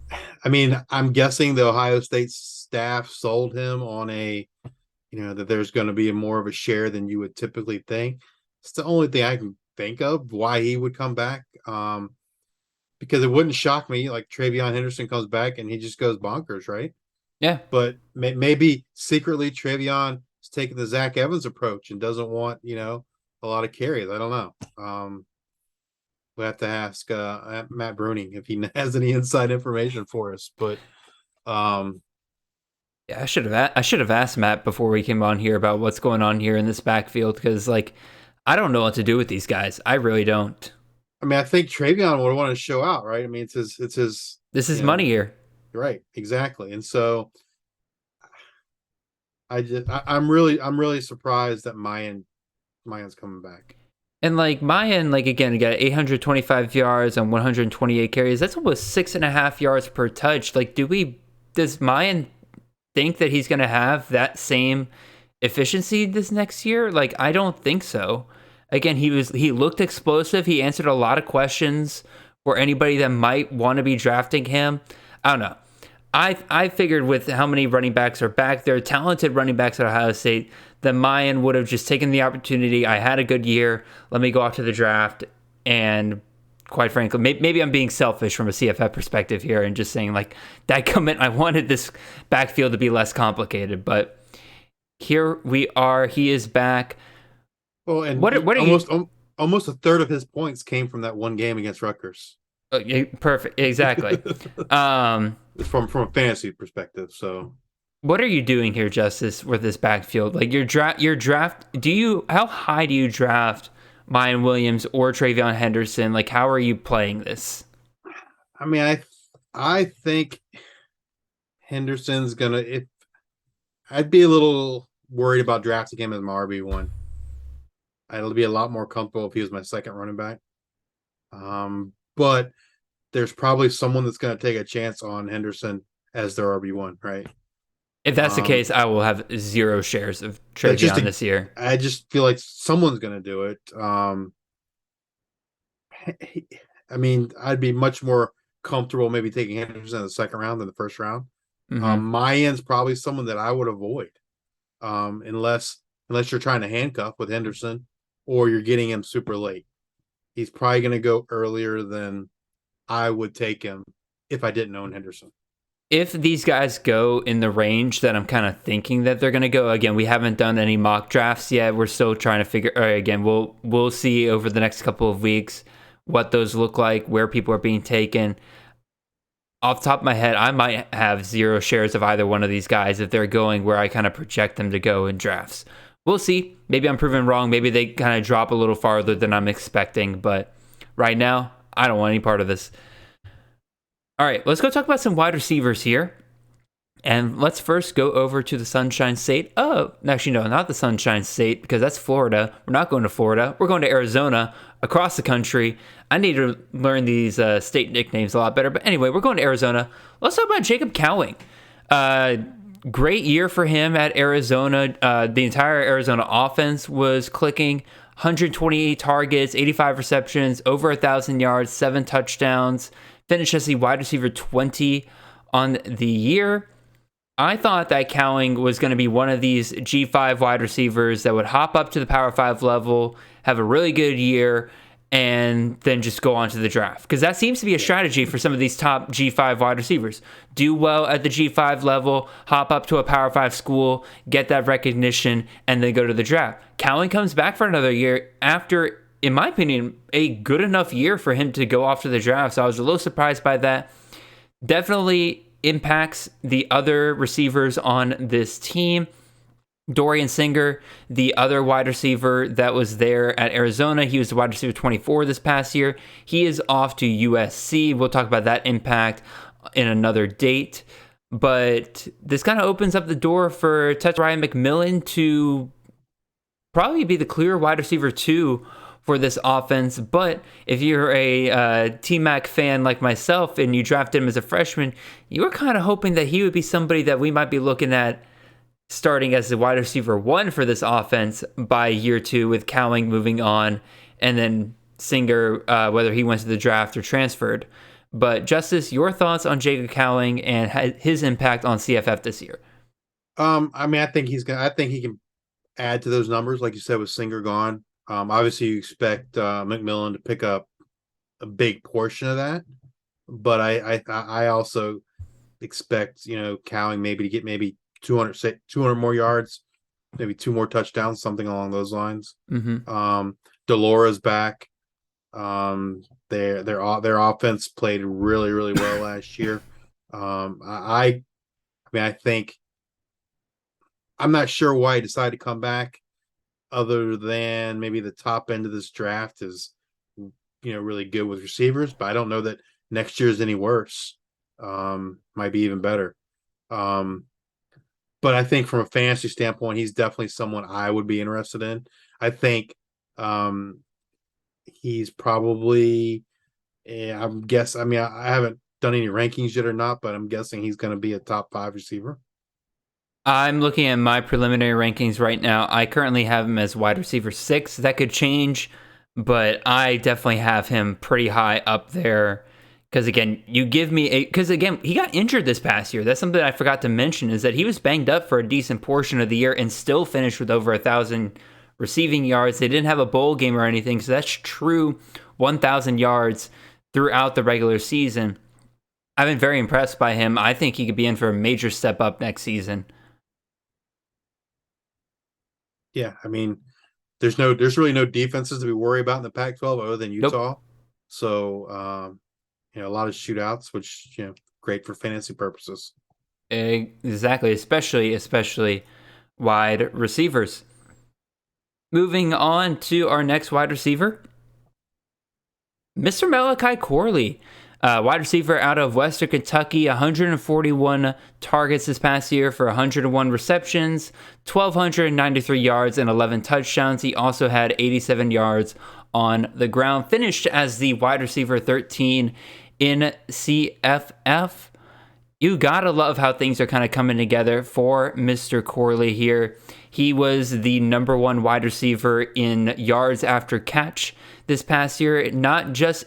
mean, I'm guessing the Ohio State staff sold him on that there's going to be more of a share than you would typically think. It's the only thing I can think of why he would come back. Because it wouldn't shock me, like Travion Henderson comes back and he just goes bonkers, right? Yeah. But maybe secretly Travion is taking the Zach Evans approach and doesn't want, a lot of carries. I don't know. We'll have to ask Matt Bruning if he has any inside information for us. But yeah, I should have asked Matt before we came on here about what's going on here in this backfield, because I don't know what to do with these guys. I really don't. I mean, I think Travion would want to show out, right? I mean, it's his. This is money here, right? Exactly, and so I'm really surprised that Mayan's coming back. And Mayan, again, he got 825 yards on 128 carries. That's almost 6.5 yards per touch. Does Mayan think that he's going to have that same efficiency this next year? I don't think so. Again, he looked explosive. He answered a lot of questions for anybody that might want to be drafting him. I don't know. I figured with how many running backs are back there, talented running backs at Ohio State, that Mayan would have just taken the opportunity. I had a good year. Let me go off to the draft. And quite frankly, maybe I'm being selfish from a CFF perspective here and just saying that commit, I wanted this backfield to be less complicated. But here we are. He is back. Well, and almost a third of his points came from that one game against Rutgers. Perfect, exactly. From a fantasy perspective. So, what are you doing here, Justice, with this backfield? Your draft. How high do you draft Mayan Williams or Travion Henderson? How are you playing this? I mean, I think Henderson's gonna. I'd be a little worried about drafting him as my RB1. I'd be a lot more comfortable if he was my second running back. But there's probably someone that's going to take a chance on Henderson as their RB1, right? If that's the case, I will have 0 shares of Travion this year. I just feel like someone's going to do it. I mean, I'd be much more comfortable maybe taking Henderson in the second round than the first round. Mm-hmm. Mayan's probably someone that I would avoid, unless you're trying to handcuff with Henderson or you're getting him super late. He's probably going to go earlier than I would take him if I didn't own Henderson. If these guys go in the range that I'm kind of thinking that they're going to go, again, we haven't done any mock drafts yet. We're still trying to figure. Again, we'll see over the next couple of weeks what those look like, where people are being taken. Off the top of my head, I might have 0 shares of either one of these guys if they're going where I kind of project them to go in drafts. We'll see. Maybe I'm proven wrong. Maybe they kind of drop a little farther than I'm expecting. But right now, I don't want any part of this. All right, let's go talk about some wide receivers here. And let's first go over to the Sunshine State. Oh, actually, no, not the Sunshine State, because that's Florida. We're not going to Florida. We're going to Arizona, across the country. I need to learn these state nicknames a lot better. But anyway, we're going to Arizona. Let's talk about Jacob Cowling. Great year for him at Arizona. The entire Arizona offense was clicking. 128 targets, 85 receptions, over 1,000 yards, 7 touchdowns. Finished as the wide receiver 20 on the year. I thought that Cowling was going to be one of these G5 wide receivers that would hop up to the Power 5 level, have a really good year, and then just go on to the draft. Because that seems to be a strategy for some of these top G5 wide receivers. Do well at the G5 level, hop up to a Power 5 school, get that recognition, and then go to the draft. Cowling comes back for another year after, in my opinion, a good enough year for him to go off to the draft. So I was a little surprised by that. Definitely impacts the other receivers on this team. Dorian Singer, the other wide receiver that was there at Arizona, he was the wide receiver 24 this past year. He is off to USC. We'll talk about that impact in another date. But this kind of opens up the door for Ryan McMillan to probably be the clear wide receiver 2 for this offense. But if you're a T-Mac fan like myself and you drafted him as a freshman, you were kind of hoping that he would be somebody that we might be looking at starting as the wide receiver 1 for this offense by year 2, with Cowling moving on, and then Singer, whether he went to the draft or transferred. But Justice, your thoughts on Jacob Cowling and his impact on CFF this year? I think he can add to those numbers, like you said, with Singer gone. Obviously, you expect McMillan to pick up a big portion of that, but I also expect Cowling maybe to get maybe 200 more yards, maybe 2 more touchdowns, something along those lines. Mm-hmm. Delora's back. Their offense played really, really well last year. I think I'm not sure why he decided to come back, other than maybe the top end of this draft is, really good with receivers, but I don't know that next year is any worse. Might be even better. But I think from a fantasy standpoint, he's definitely someone I would be interested in. I think he's probably, I haven't done any rankings yet or not, but I'm guessing he's going to be a top 5 receiver. I'm looking at my preliminary rankings right now. I currently have him as wide receiver 6. That could change, but I definitely have him pretty high up there. Because again, he got injured this past year. That's something I forgot to mention, is that he was banged up for a decent portion of the year and still finished with over 1,000 receiving yards. They didn't have a bowl game or anything, so that's true 1,000 yards throughout the regular season. I've been very impressed by him. I think he could be in for a major step up next season. Yeah, there's really no defenses to be worried about in the Pac-12 other than Utah. Nope. So, a lot of shootouts, which, great for fantasy purposes. Exactly, especially wide receivers. Moving on to our next wide receiver, Mr. Malachi Corley. Wide receiver out of Western Kentucky, 141 targets this past year for 101 receptions, 1,293 yards, and 11 touchdowns. He also had 87 yards on the ground. Finished as the wide receiver 13 in CFF. You gotta love how things are kind of coming together for Mr. Corley here. He was the number 1 wide receiver in yards after catch this past year, not just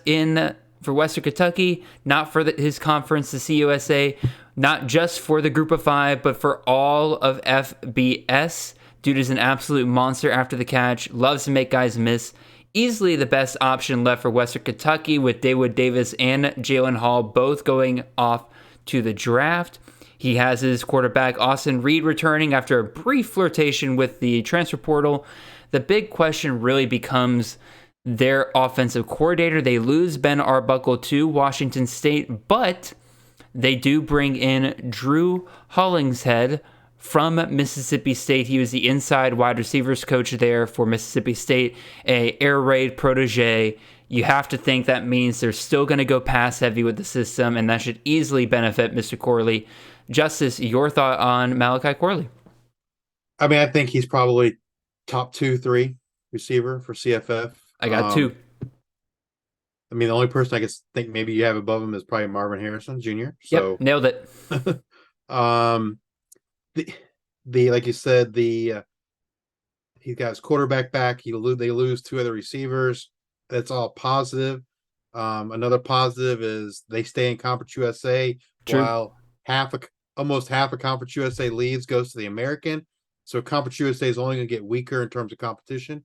for Western Kentucky, not for his conference, the CUSA, not just for the Group of 5, but for all of FBS. Dude is an absolute monster after the catch, loves to make guys miss. Easily the best option left for Western Kentucky, with Dawood Davis and Jalen Hall both going off to the draft. He has his quarterback Austin Reed returning after a brief flirtation with the transfer portal. The big question really becomes their offensive coordinator. They lose Ben Arbuckle to Washington State, but they do bring in Drew Hollingshead from Mississippi State. He was the inside wide receivers coach there for Mississippi State, a air raid protege. You have to think that means they're still going to go pass heavy with the system, and that should easily benefit Mr. Corley. Justice, your thought on Malachi Corley? I mean, I think he's probably top 2-3 receiver for CFF. I got two. I mean, the only person I could think maybe you have above him is probably Marvin Harrison Jr. So yep, nailed it. The like you said, he's got his quarterback back. They lose two other receivers. That's all positive. Another positive is they stay in Conference USA. True. While almost half of Conference USA leaves goes to the American. So Conference USA is only going to get weaker in terms of competition.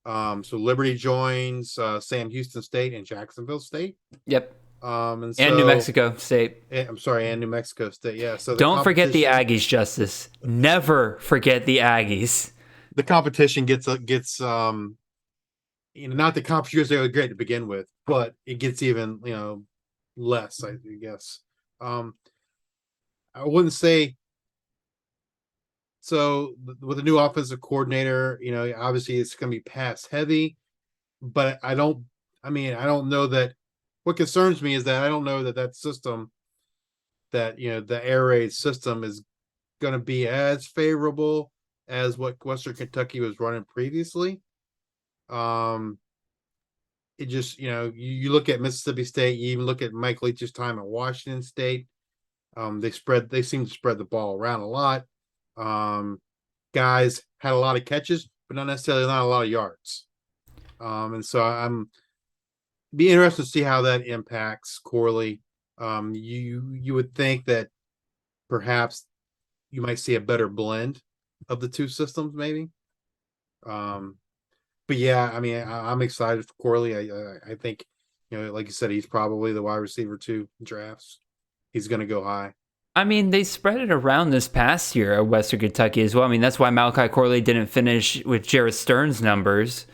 So Liberty joins Sam Houston State and Jacksonville State. Yep. And New Mexico State. And New Mexico State. Yeah. So don't forget the Aggies, Justice. Never forget the Aggies. The competition gets not the Conference USA was great to begin with, but it gets even less, I guess. I wouldn't say. So with the new offensive coordinator, obviously it's going to be pass heavy, but I don't know that. What concerns me is that I don't know that system, that the air raid system, is going to be as favorable as what Western Kentucky was running previously. It just you look at Mississippi State, you even look at Mike Leach's time at Washington State. They seem to spread the ball around a lot. Guys had a lot of catches, but not necessarily not a lot of yards. And so I'm be interested to see how that impacts Corley. You would think that perhaps you might see a better blend of the two systems, maybe. But yeah, I mean, I'm excited for Corley. I think, like you said, he's probably the wide receiver 2 drafts. He's going to go high. I mean, they spread it around this past year at Western Kentucky as well. I mean, that's why Malachi Corley didn't finish with Jared Stern's numbers.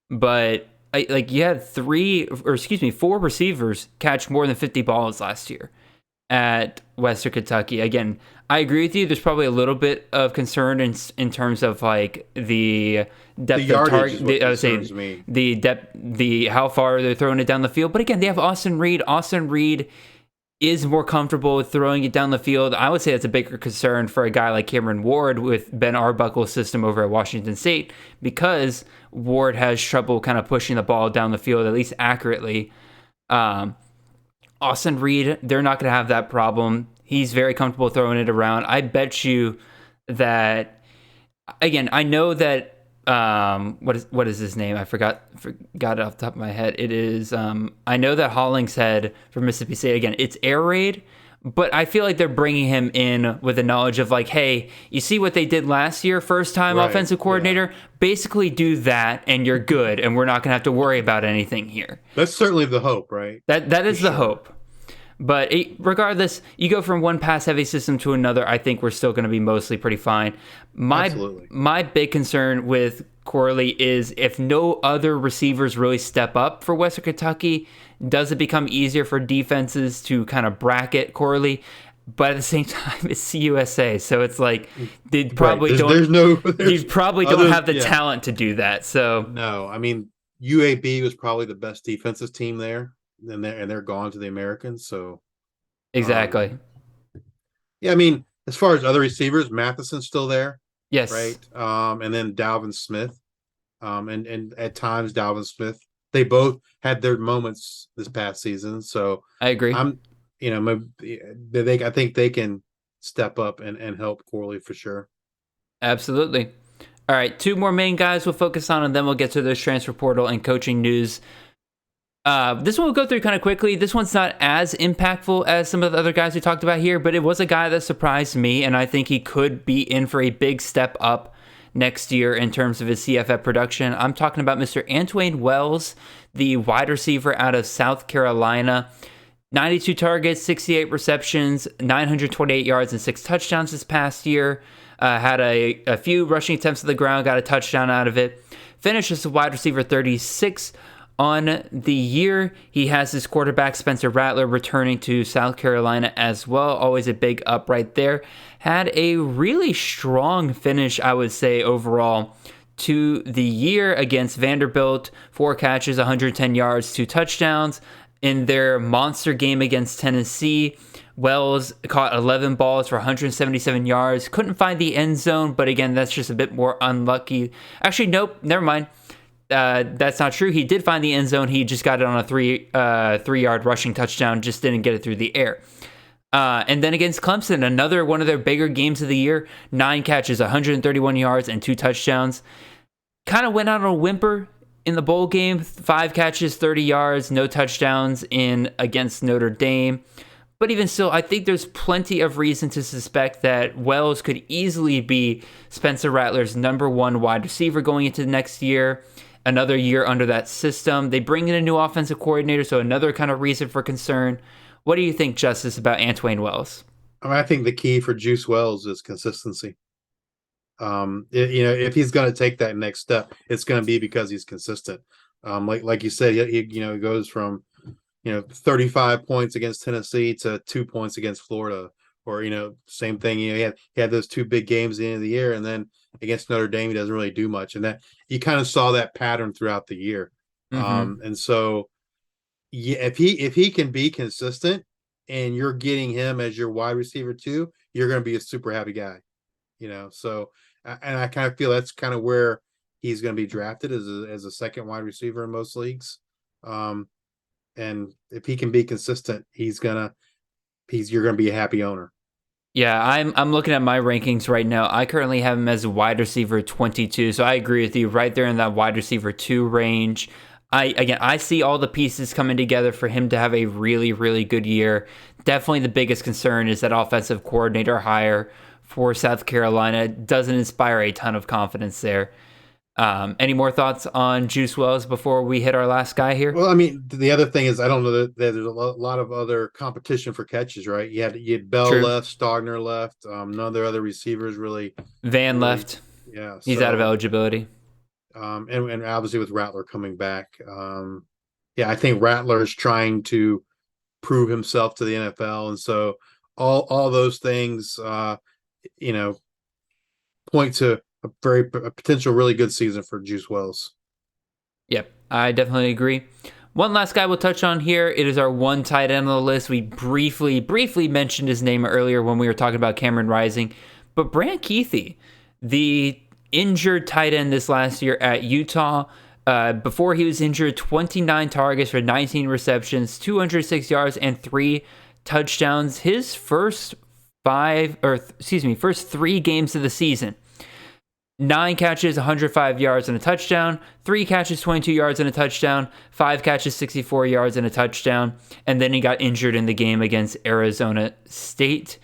But you had 4 receivers catch more than 50 balls last year at Western Kentucky. Again, I agree with you. There's probably a little bit of concern in terms of the depth of target. The depth, how far they're throwing it down the field. But again, they have Austin Reed. Austin Reed is more comfortable with throwing it down the field. I would say that's a bigger concern for a guy like Cameron Ward with Ben Arbuckle's system over at Washington State, because Ward has trouble kind of pushing the ball down the field, at least accurately. Austin Reed, they're not going to have that problem. He's very comfortable throwing it around. I bet you that, again, I know that, what is his name? I forgot it off the top of my head. It is, I know that Hollingshead for Mississippi State, again, it's air raid, but I feel like they're bringing him in with the knowledge of hey, you see what they did last year, first time offensive coordinator, basically do that and you're good, and we're not going to have to worry about anything here. That's certainly the hope, right? That is the hope. But regardless, you go from one pass-heavy system to another, I think we're still going to be mostly pretty fine. My big concern with Corley is if no other receivers really step up for Western Kentucky, does it become easier for defenses to kind of bracket Corley? But at the same time, it's CUSA, so it's they probably you probably don't have the talent to do that. So no, I mean, UAB was probably the best defensive team there. And they're gone to the Americans, so exactly. Yeah, I mean, as far as other receivers, Matheson's still there. Yes. Right. And then Dalvin Smith. And at times Dalvin Smith. They both had their moments this past season. So I agree. I think they can step up and help Corley for sure. Absolutely. All right, 2 more main guys we'll focus on, and then we'll get to those transfer portal and coaching news. This one we'll go through kind of quickly. This one's not as impactful as some of the other guys we talked about here, but it was a guy that surprised me, and I think he could be in for a big step up next year in terms of his CFF production. I'm talking about Mr. Antoine Wells, the wide receiver out of South Carolina. 92 targets, 68 receptions, 928 yards, and 6 touchdowns this past year. Had a few rushing attempts to the ground, got a touchdown out of it. Finished as a wide receiver 36 on the year. He has his quarterback, Spencer Rattler, returning to South Carolina as well. Always a big up right there. Had a really strong finish, I would say, overall to the year against Vanderbilt. 4 catches, 110 yards, 2 touchdowns. In their monster game against Tennessee, Wells caught 11 balls for 177 yards. Couldn't find the end zone, but again, that's just a bit more unlucky. Actually, nope, never mind. That's not true. He did find the end zone. He just got it on a 3-yard rushing touchdown, just didn't get it through the air. And then against Clemson, another one of their bigger games of the year, 9 catches, 131 yards, and 2 touchdowns. Kind of went out on a whimper in the bowl game, 5 catches, 30 yards, no touchdowns against Notre Dame. But even still, I think there's plenty of reason to suspect that Wells could easily be Spencer Rattler's number 1 wide receiver going into the next year. Another year under that system. They bring in a new offensive coordinator, so another kind of reason for concern. What do you think, Justice, about Antoine Wells? I think the key for Juice Wells is consistency. If he's going to take that next step, it's going to be because he's consistent. Like you said, he goes from 35 points against Tennessee to 2 points against Florida, or same thing. He had those 2 big games at the end of the year, and then against Notre Dame he doesn't really do much, and that you kind of saw that pattern throughout the year. And so if he can be consistent, and you're getting him as your wide receiver too, you're going to be a super happy guy. So and I kind of feel that's kind of where he's going to be drafted as a second wide receiver in most leagues. And if he can be consistent, you're going to be a happy owner. Yeah, I'm looking at my rankings right now. I currently have him as a wide receiver 22, so I agree with you, right there in that wide receiver 2 range. I see all the pieces coming together for him to have a really, really good year. Definitely the biggest concern is that offensive coordinator hire for South Carolina doesn't inspire a ton of confidence there. Any more thoughts on Juice Wells before we hit our last guy here? Well, I mean, the other thing is I don't know that there's a lot of other competition for catches, right? You had Bell True. left, Stogner left, none of their other receivers really. Left. Yeah, he's out of eligibility. And obviously with Rattler coming back, I think Rattler is trying to prove himself to the NFL, and so all those things, point to a potential really good season for Juice Wells. Yep, I definitely agree. One last guy we'll touch on here. It is our 1 tight end on the list. We briefly mentioned his name earlier when we were talking about Cameron Rising, but Brantkeithy, the injured tight end this last year at Utah. Before he was injured, 29 targets for 19 receptions, 206 yards, and 3 touchdowns. His first 3 games of the season. 9 catches, 105 yards and a touchdown, 3 catches, 22 yards and a touchdown, 5 catches, 64 yards and a touchdown, and then he got injured in the game against Arizona State.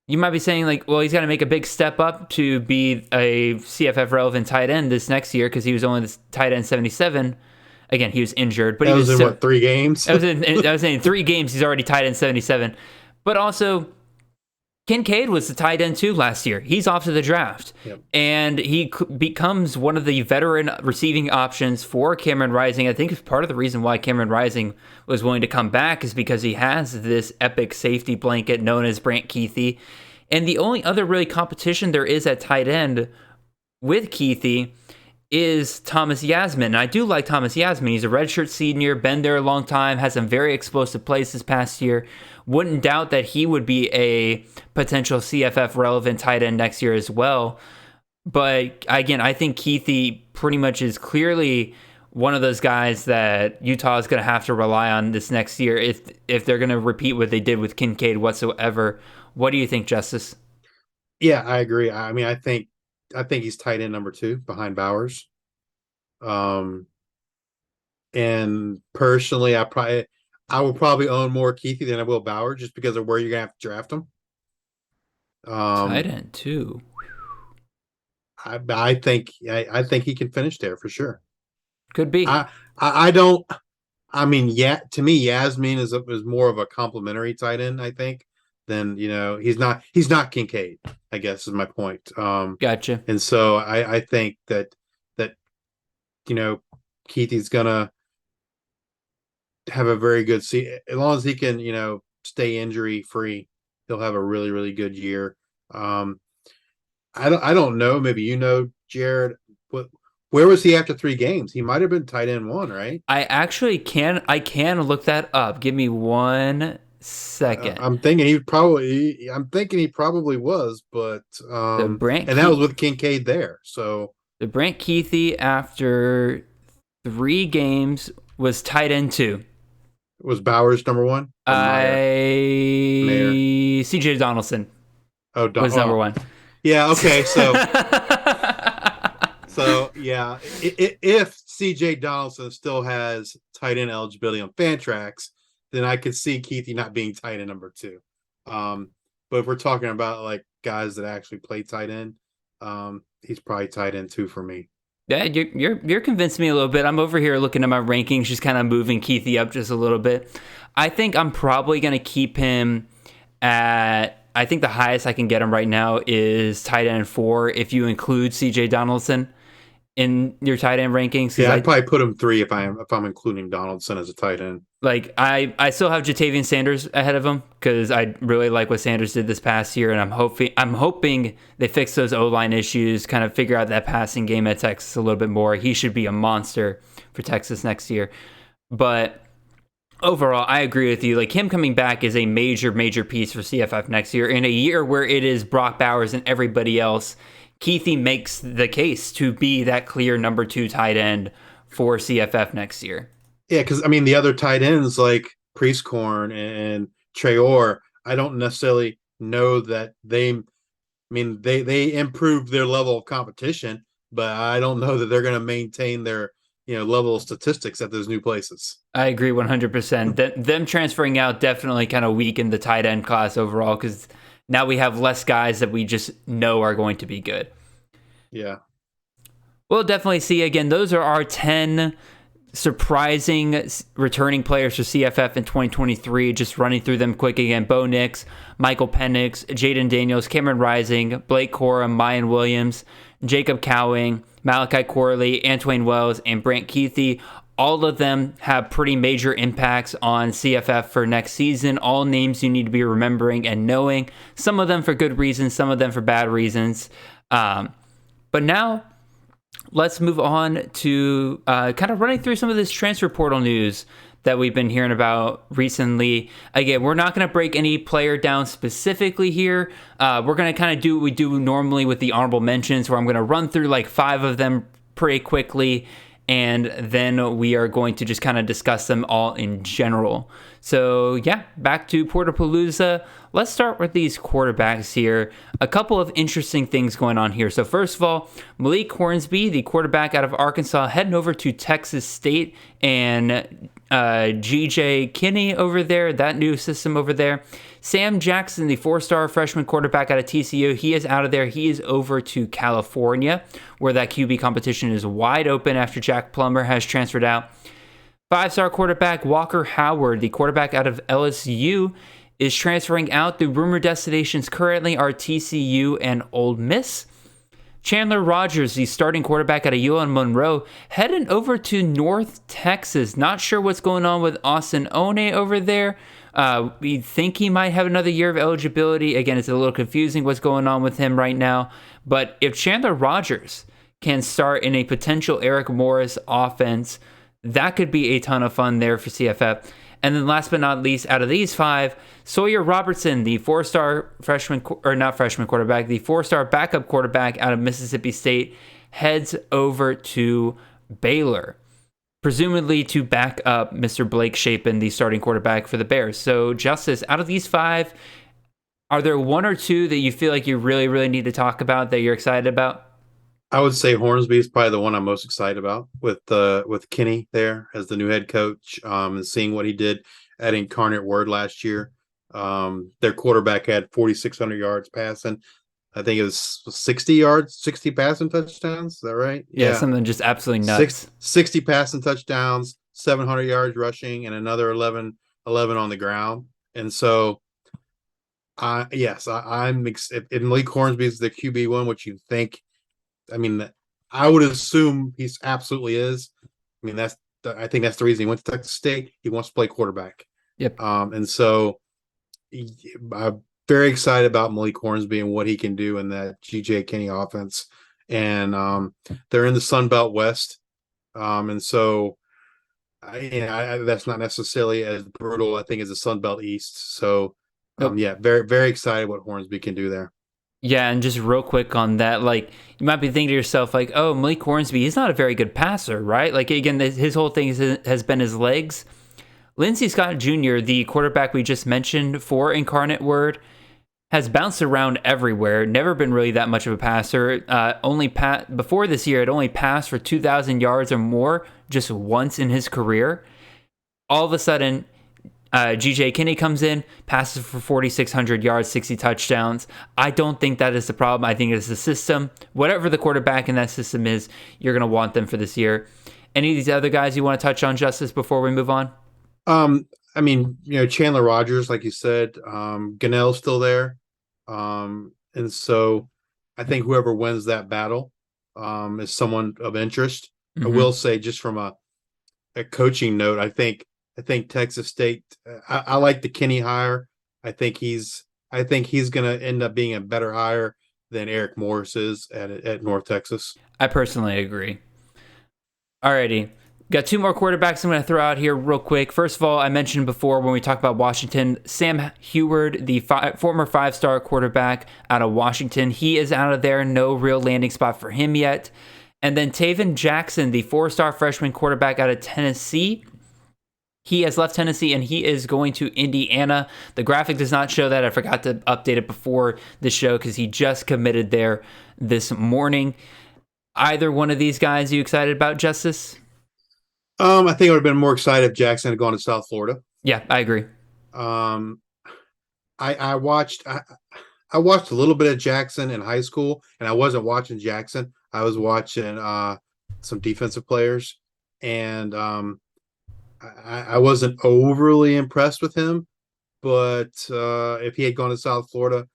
You might be saying, well, he's got to make a big step up to be a CFF relevant tight end this next year because he was only the tight end 77. Again, he was injured, but that he was in 3 games? I was saying 3 games, he's already tight end 77. But also, Kincaid was the tight end 2 last year. He's off to the draft. Yep. And he becomes one of the veteran receiving options for Cameron Rising. I think part of the reason why Cameron Rising was willing to come back is because he has this epic safety blanket known as Brantkeithy. And the only other really competition there is at tight end with Keithy is Thomas Yasmin. And I do like Thomas Yasmin. He's a redshirt senior, been there a long time, has some very explosive plays this past year. Wouldn't doubt that he would be a potential CFF relevant tight end next year as well. But again, I think Keithy pretty much is clearly one of those guys that Utah is going to have to rely on this next year if they're going to repeat what they did with Kincaid whatsoever. What do you think, Justice? Yeah, I agree. I mean, I think he's tight end number 2 behind Bowers. And personally, I will probably own more Keithy than I will Bowers just because of where you're gonna have to draft him. Tight end 2. I think he can finish there for sure. Could be. I don't. I mean, to me, Yasmin is more of a complimentary tight end. I think than he's not Kincaid. I guess is my point. Gotcha. And so I think that Keithy's gonna have a very good season as long as he can stay injury free. He'll have a really, really good year. I don't know. Maybe Jared. Where was he after 3 games? He might have been tight end 1, right? I actually can look that up. Give me 1 second. I'm thinking he probably was, but and that was with Kincaid there. So the Brantkeithy after 3 games was tight end 2. Was Bowers number 1? Mayer. CJ Donaldson was number 1. Yeah. Okay. So yeah, if CJ Donaldson still has tight end eligibility on Fantrax, then I could see Keithy not being tight end number 2. But if we're talking about like guys that actually play tight end, he's probably tight end 2 for me. Yeah, you're convincing me a little bit. I'm over here looking at my rankings, just kind of moving Keithy up just a little bit. I think I'm probably going to keep him at. I think the highest I can get him right now is tight end 4 if you include CJ Donaldson in your tight end rankings. Yeah, I'd probably put him 3 if I'm including Donaldson as a tight end. Like I still have Jatavian Sanders ahead of him because I really like what Sanders did this past year, and I'm hoping they fix those O-line issues, kind of figure out that passing game at Texas a little bit more. He should be a monster for Texas next year. But overall, I agree with you. Like, him coming back is a major piece for CFF next year. In a year where it is Brock Bowers and everybody else, Keithy makes the case to be that clear number 2 tight end for CFF next year. Yeah, because I mean the other tight ends like Priestcorn and Traore, I don't necessarily know that they improved their level of competition, but I don't know that they're going to maintain their level of statistics at those new places. I agree 100%. Them transferring out definitely kind of weakened the tight end class overall because now we have less guys that we just know are going to be good. Yeah. We'll definitely see. Again, those are our 10 surprising returning players for CFF in 2023. Just running through them quick again. Beau Nix, Michael Penix, Jaden Daniels, Cameron Rising, Blake Quorum, Mayan Williams, Jacob Cowling, Malachi Corley, Antoine Wells, and Brantkeithy. All of them have pretty major impacts on CFF for next season. All names you need to be remembering and knowing. Some of them for good reasons, some of them for bad reasons. But now, let's move on to kind of running through some of this transfer portal news that we've been hearing about recently. Again, we're not going to break any player down specifically here. We're going to kind of do what we do normally with the honorable mentions, where I'm going to run through like 5 of them pretty quickly, and then we are going to just kind of discuss them all in general. So yeah, back to Portapalooza. Let's start with these quarterbacks here. A couple of interesting things going on here. So first of all, Malik Hornsby, the quarterback out of Arkansas, heading over to Texas State, and G.J. Kinney over there, that new system over there. Sam Jackson, the 4-star freshman quarterback out of TCU, he is out of there. He is over to California, where that QB competition is wide open after Jack Plummer has transferred out. 5-star quarterback Walker Howard, the quarterback out of LSU, is transferring out. The rumored destinations currently are TCU and Ole Miss. Chandler Rogers, the starting quarterback out of UL Monroe, heading over to North Texas. Not sure what's going on with Austin One over there. We think he might have another year of eligibility. Again, it's a little confusing what's going on with him right now. But if Chandler Rogers can start in a potential Eric Morris offense, that could be a ton of fun there for CFF. And then last but not least, out of these 5, Sawyer Robertson, the 4-star quarterback, the 4-star backup quarterback out of Mississippi State, heads over to Baylor, presumably to back up Mr. Blake Shapen, the starting quarterback for the Bears. So, Justice, out of these 5, are there 1 or 2 that you feel like you really, really need to talk about, that you're excited about? I would say Hornsby is probably the one I'm most excited about with Kinney there as the new head coach, and seeing what he did at Incarnate Word last year. Their quarterback had 4,600 yards passing. I think it was 60 passing touchdowns. Is that right? Yeah, something just absolutely nuts. 60 passing touchdowns, 700 yards rushing, and another 11 on the ground. And so, I'm if Malik Hornsby is the QB1, which you think. I mean, I would assume he absolutely is. I mean, I think that's the reason he went to Texas State. He wants to play quarterback. Yep. And so I'm very excited about Malik Hornsby and what he can do in that G.J. Kinney offense. And they're in the Sun Belt West. And so That's not necessarily as brutal, I think, as the Sun Belt East. So, Nope. yeah, very, very excited what Hornsby can do there. Yeah, and just real quick on that, like you might be thinking to yourself, like, "Oh, Malik Hornsby, he's not a very good passer, right?" Like again, his whole thing has been his legs. Lindsey Scott Jr., the quarterback we just mentioned for Incarnate Word, has bounced around everywhere. Never been really that much of a passer. Before this year, had only passed for 2,000 yards or more just once in his career. All of a sudden, GJ Kinney comes in, passes for 4,600 yards, 60 touchdowns. I don't think that is the problem. I think it's the system. Whatever the quarterback in that system is, you're going to want them for this year. Any of these other guys you want to touch on, Justice, before we move on? I mean, Chandler Rogers, like you said, Gunnell's still there. And so I think whoever wins that battle is someone of interest. I will say, just from a coaching note, I think Texas State. I like the Kinney hire. I think he's going to end up being a better hire than Eric Morris is at North Texas. I personally agree. Alrighty. Got two more quarterbacks I'm going to throw out here real quick. First of all, I mentioned before when we talked about Washington, Sam Heward, the former five-star quarterback out of Washington. He is out of there. No real landing spot for him yet. And then Taven Jackson, the four-star freshman quarterback out of Tennessee. He has left Tennessee and he is going to Indiana. The graphic does not show that. I forgot to update it before the show because he just committed there this morning. Either one of these guys, you excited about, Justice? I think I would have been more excited if Jackson had gone to South Florida. Yeah, I agree. I watched a little bit of Jackson in high school, and I wasn't watching Jackson. I was watching some defensive players, and I wasn't overly impressed with him. But if he had gone to South Florida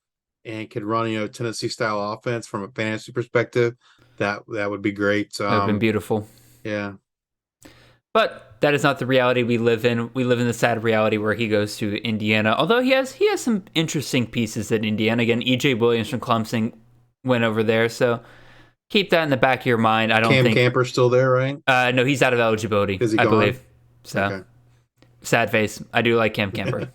and could run, Tennessee style offense from a fantasy perspective, that would be great. That would have been beautiful. Yeah. But that is not the reality we live in. We live in the sad reality where he goes to Indiana. Although he has some interesting pieces at Indiana. Again, EJ Williams from Clemson went over there, so keep that in the back of your mind. I don't think Cam Camper's still there, right? No, he's out of eligibility. Is he I gone? believe. So Okay. Sad face. I do like Cam Camper.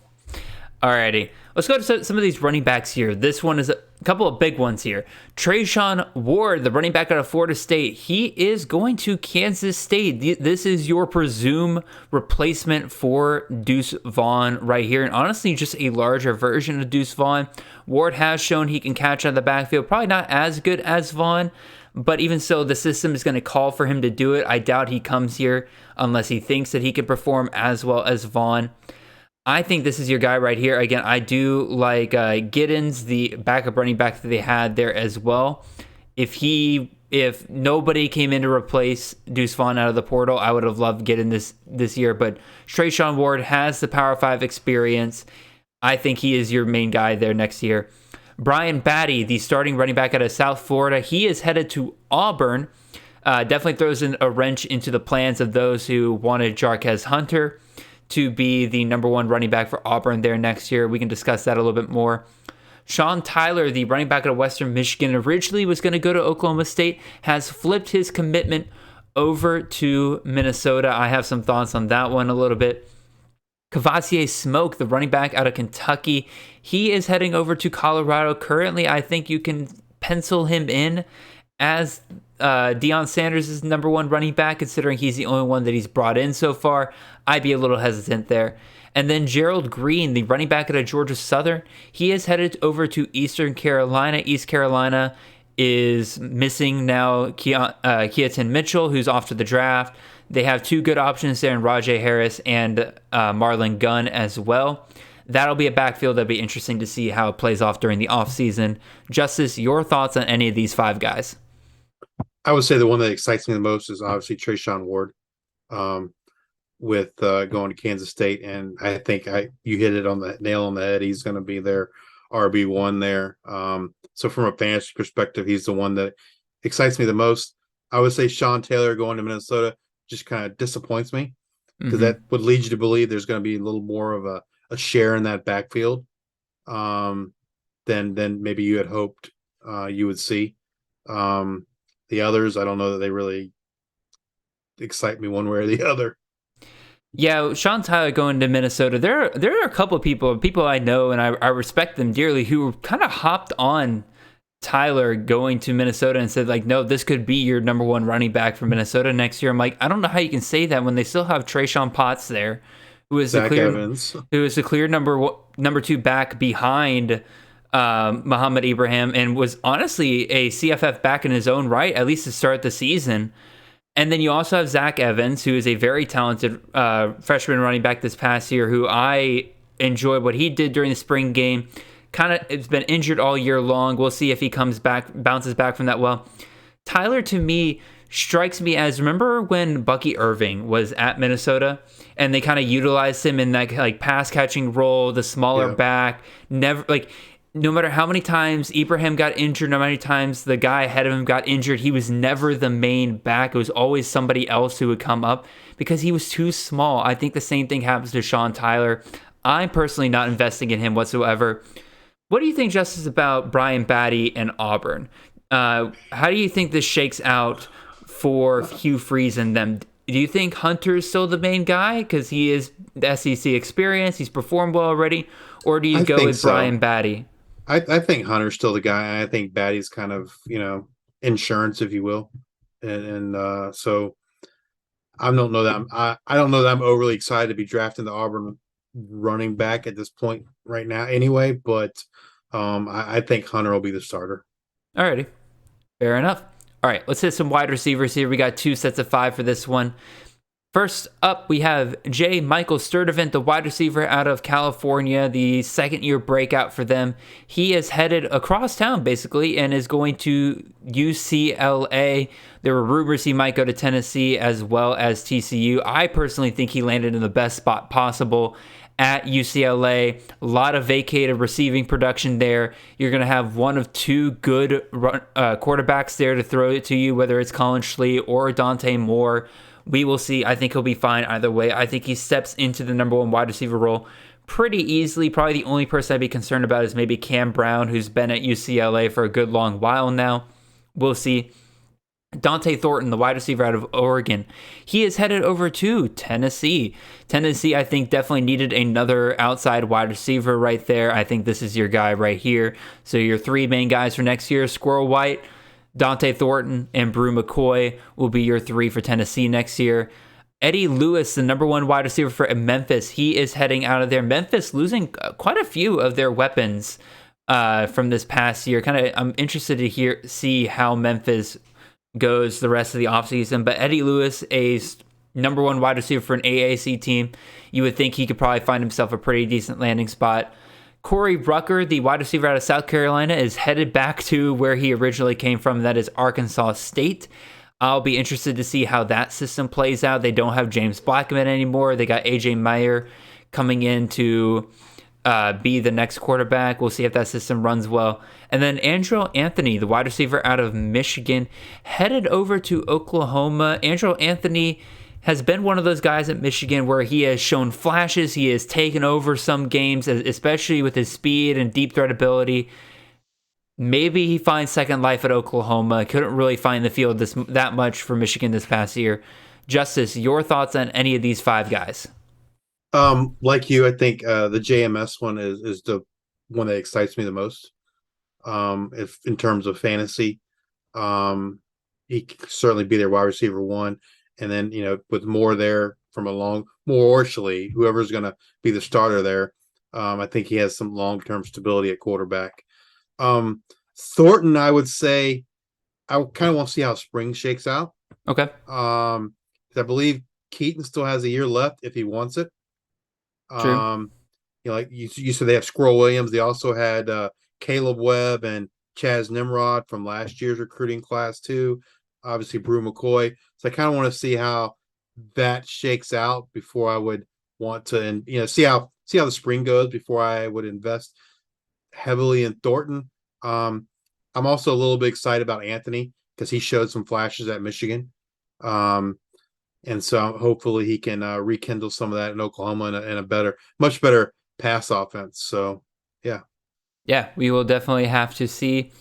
Alrighty. Let's go to some of these running backs here. This one is a couple of big ones here. Trayshawn Ward, the running back out of Florida State, he is going to Kansas State. This is your presumed replacement for Deuce Vaughn right here. And honestly, just a larger version of Deuce Vaughn. Ward has shown he can catch out of the backfield. Probably not as good as Vaughn, but even so, the system is going to call for him to do it. I doubt he comes here unless he thinks that he can perform as well as Vaughn. I think this is your guy right here. Again, I do like Giddens, the backup running back that they had there as well. If nobody came in to replace Deuce Vaughn out of the portal, I would have loved Giddens this year. But Trayshawn Ward has the Power 5 experience. I think he is your main guy there next year. Brian Batty, the starting running back out of South Florida, he is headed to Auburn. Definitely throws in a wrench into the plans of those who wanted Jarquez Hunter to be the number one running back for Auburn there next year. We can discuss that a little bit more. Sean Tyler, the running back out of Western Michigan, originally was going to go to Oklahoma State, has flipped his commitment over to Minnesota. I have some thoughts on that one a little bit. Cavassier Smoke, the running back out of Kentucky, he is heading over to Colorado. Currently, I think you can pencil him in as Deion Sanders' number one running back, considering he's the only one that he's brought in so far. I'd be a little hesitant there. And then Gerald Green, the running back out of Georgia Southern, he is headed over to Eastern Carolina. East Carolina is missing now Keaton Mitchell, who's off to the draft. They have two good options there in Rajay Harris and Marlon Gunn as well. That'll be a backfield that'll be interesting to see how it plays off during the offseason. Justice, your thoughts on any of these five guys? I would say the one that excites me the most is obviously Trayshawn Ward, with going to Kansas State, and I think you hit it on the nail on the head. He's going to be their RB1 there. So from a fantasy perspective, he's the one that excites me the most. I would say Sean Taylor going to Minnesota just kind of disappoints me, because that would lead you to believe there's going to be a little more of a share in that backfield than maybe you had hoped you would see. The others, I don't know that they really excite me one way or the other. Yeah, Sean Tyler going to Minnesota. There are a couple of people I know, and I respect them dearly, who kind of hopped on Tyler going to Minnesota and said, like, no, this could be your number one running back for Minnesota next year. I'm like, I don't know how you can say that when they still have Trayshawn Potts there, who is the clear number two back behind Muhammad Ibrahim, and was honestly a CFF back in his own right, at least to start the season. And then you also have Zach Evans, who is a very talented freshman running back this past year, who I enjoyed what he did during the spring game. Kind of has been injured all year long. We'll see if he bounces back from that well. Tyler, to me, strikes me as, remember when Bucky Irving was at Minnesota and they kind of utilized him in that like pass catching role, the smaller back, no matter how many times Ibrahim got injured, no matter how many times the guy ahead of him got injured, he was never the main back. It was always somebody else who would come up because he was too small. I think the same thing happens to Sean Tyler. I'm personally not investing in him whatsoever. What do you think, Justice, about Brian Batty and Auburn? How do you think this shakes out for Hugh Freeze and them? Do you think Hunter's still the main guy because he is the SEC experience, he's performed well already? Or do you go with Brian Batty? I think Hunter's still the guy. I think Batty's kind of, insurance, if you will. And so I don't know that I'm overly excited to be drafting the Auburn running back at this point right now anyway, but I think Hunter will be the starter. Alrighty. Fair enough. All right, let's hit some wide receivers here. We got 2 sets of 5 for this one. First up, we have J. Michael Sturdivant, the wide receiver out of California, the second-year breakout for them. He is headed across town, basically, and is going to UCLA. There were rumors he might go to Tennessee as well as TCU. I personally think he landed in the best spot possible at UCLA. A lot of vacated receiving production there. You're going to have one of 2 good quarterbacks there to throw it to you, whether it's Colin Schlee or Dante Moore. We will see. I think he'll be fine either way. I think he steps into the number 1 wide receiver role pretty easily. Probably the only person I'd be concerned about is maybe Cam Brown, who's been at UCLA for a good long while now. We'll see. Dante Thornton, the wide receiver out of Oregon, he is headed over to Tennessee. Tennessee, I think, definitely needed another outside wide receiver right there. I think this is your guy right here. So your 3 main guys for next year, Squirrel White, Dante Thornton, and Brew McCoy will be your 3 for Tennessee next year. Eddie Lewis, the number 1 wide receiver for Memphis, he is heading out of there. Memphis losing quite a few of their weapons from this past year. I'm interested to see how Memphis goes the rest of the offseason. But Eddie Lewis, a number 1 wide receiver for an AAC team, you would think he could probably find himself a pretty decent landing spot. Corey Rucker, the wide receiver out of South Carolina, is headed back to where he originally came from. That is Arkansas State. I'll be interested to see how that system plays out. They don't have James Blackman anymore. They got AJ Meyer coming in to be the next quarterback. We'll see if that system runs well. And then Andrew Anthony, the wide receiver out of Michigan, headed over to Oklahoma. Andrew Anthony has been one of those guys at Michigan where he has shown flashes. He has taken over some games, especially with his speed and deep threat ability. Maybe he finds second life at Oklahoma. Couldn't really find the field that much for Michigan this past year. Justice, your thoughts on any of these 5 guys? Like you, I think the JMS one is the one that excites me the most. If in terms of fantasy, he could certainly be their wide receiver 1. And then, with Moore there from Moore or Schlee, whoever's going to be the starter there, I think he has some long-term stability at quarterback. Thornton, I would say, I kind of want to see how spring shakes out. Okay. I believe Keaton still has a year left if he wants it. True. Like you said, they have Squirrel Williams. They also had Caleb Webb and Chaz Nimrod from last year's recruiting class too. Obviously, Brew McCoy. So I kind of want to see how that shakes out before I would want to, and see how the spring goes before I would invest heavily in Thornton. I'm also a little bit excited about Anthony because he showed some flashes at Michigan, and so hopefully he can rekindle some of that in Oklahoma in a much better pass offense. So yeah, we will definitely have to see.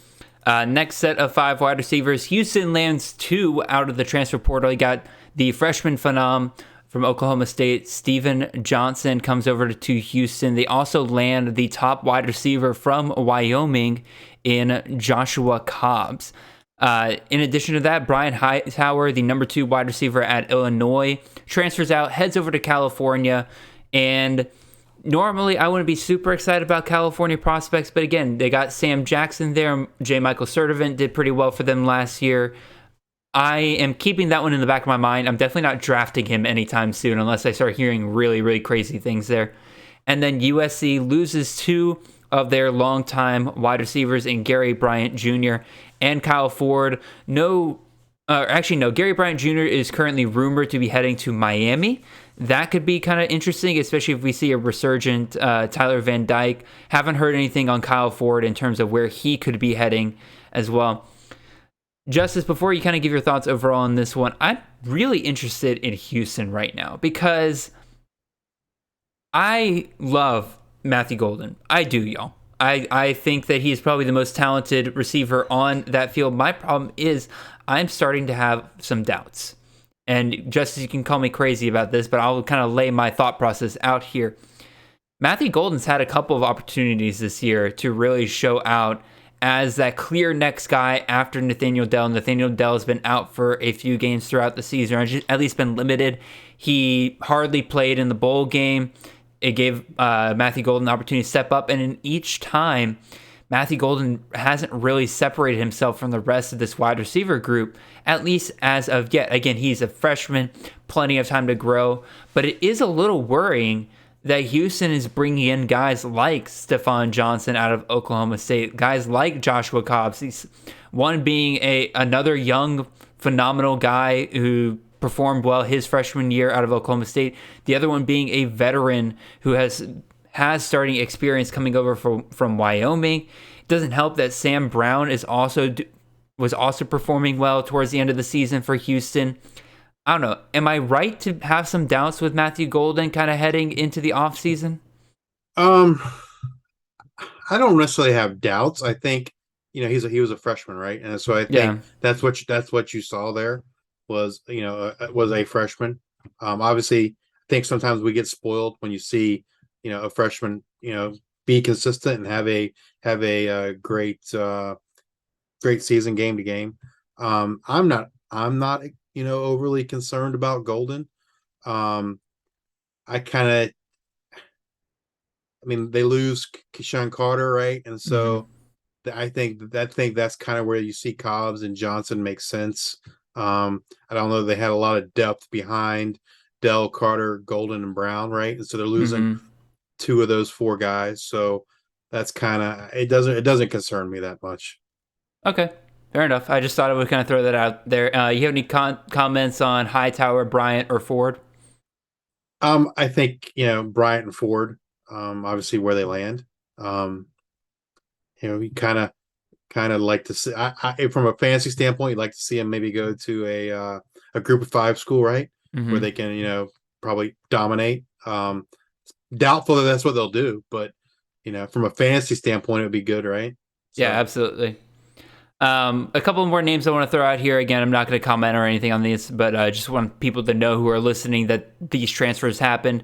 Next set of 5 wide receivers. Houston lands 2 out of the transfer portal. You got the freshman phenom, from Oklahoma State, Steven Johnson, comes over to Houston. They also land the top wide receiver from Wyoming in Joshua Cobbs. In addition to that, Brian Hightower, the number 2 wide receiver at Illinois, transfers out, heads over to California. And normally I wouldn't be super excited about California prospects, but again, they got Sam Jackson there. J. Michael Sertivant did pretty well for them last year. I am keeping that one in the back of my mind. I'm definitely not drafting him anytime soon unless I start hearing really, really crazy things there. And then USC loses 2 of their longtime wide receivers in Gary Bryant Jr. and Kyle Ford. Gary Bryant Jr. is currently rumored to be heading to Miami. That could be kind of interesting, especially if we see a resurgent Tyler Van Dyke. Haven't heard anything on Kyle Ford in terms of where he could be heading as well. Justice, before you kind of give your thoughts overall on this one, I'm really interested in Houston right now because I love Matthew Golden. I do, y'all. I think that he is probably the most talented receiver on that field. My problem is I'm starting to have some doubts. And Justice, you can call me crazy about this, but I'll kind of lay my thought process out here. Matthew Golden's had a couple of opportunities this year to really show out as that clear next guy after Nathaniel Dell. Nathaniel Dell has been out for a few games throughout the season, or at least been limited. He hardly played in the bowl game. It gave Matthew Golden the opportunity to step up, and in each time, Matthew Golden hasn't really separated himself from the rest of this wide receiver group, at least as of yet. Again, he's a freshman, plenty of time to grow, but it is a little worrying that Houston is bringing in guys like Stephon Johnson out of Oklahoma State, guys like Joshua Cobbs. He's one being another young, phenomenal guy who performed well his freshman year out of Oklahoma State. The other one being a veteran who has starting experience coming over from Wyoming. It doesn't help that Sam Brown was also performing well towards the end of the season for Houston. I don't know. Am I right to have some doubts with Matthew Golden kind of heading into the offseason? I don't necessarily have doubts. I think, he was a freshman, right? And so I think that's what you saw there was a freshman. Obviously, I think sometimes we get spoiled when you see, a freshman, be consistent and have a great season game to game. I'm not overly concerned about Golden. They lose Keyshawn Carter, right? And so I think that's kind of where you see Cobbs and Johnson make sense. I don't know. They had a lot of depth behind Dell, Carter, Golden, and Brown, right? And so they're losing 2 of those 4 guys. So that's kind of it. Doesn't concern me that much. Okay, fair enough. I just thought I would kind of throw that out there. You have any comments on Hightower, Bryant, or Ford? I think Bryant and Ford. Obviously, where they land. We kind of like to see. From a fantasy standpoint, you'd like to see them maybe go to a group of 5 school, right, where they can probably dominate. Doubtful that that's what they'll do, but from a fantasy standpoint, it would be good, right? So. Yeah, absolutely. A couple more names I want to throw out here. Again, I'm not going to comment or anything on these, but I just want people to know who are listening that these transfers happened.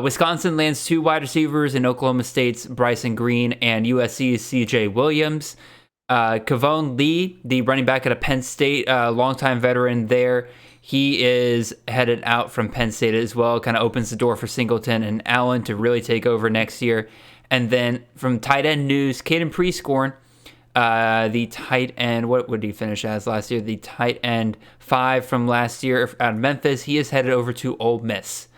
Wisconsin lands 2 wide receivers in Oklahoma State's Bryson Green and USC's CJ Williams. Kavon Lee, the running back at Penn State, longtime veteran there, he is headed out from Penn State as well. Kind of opens the door for Singleton and Allen to really take over next year. And then from tight end news, Caden Prescorn, the tight end, what would he finish as last year? The tight end 5 from last year out of Memphis. He is headed over to Ole Miss.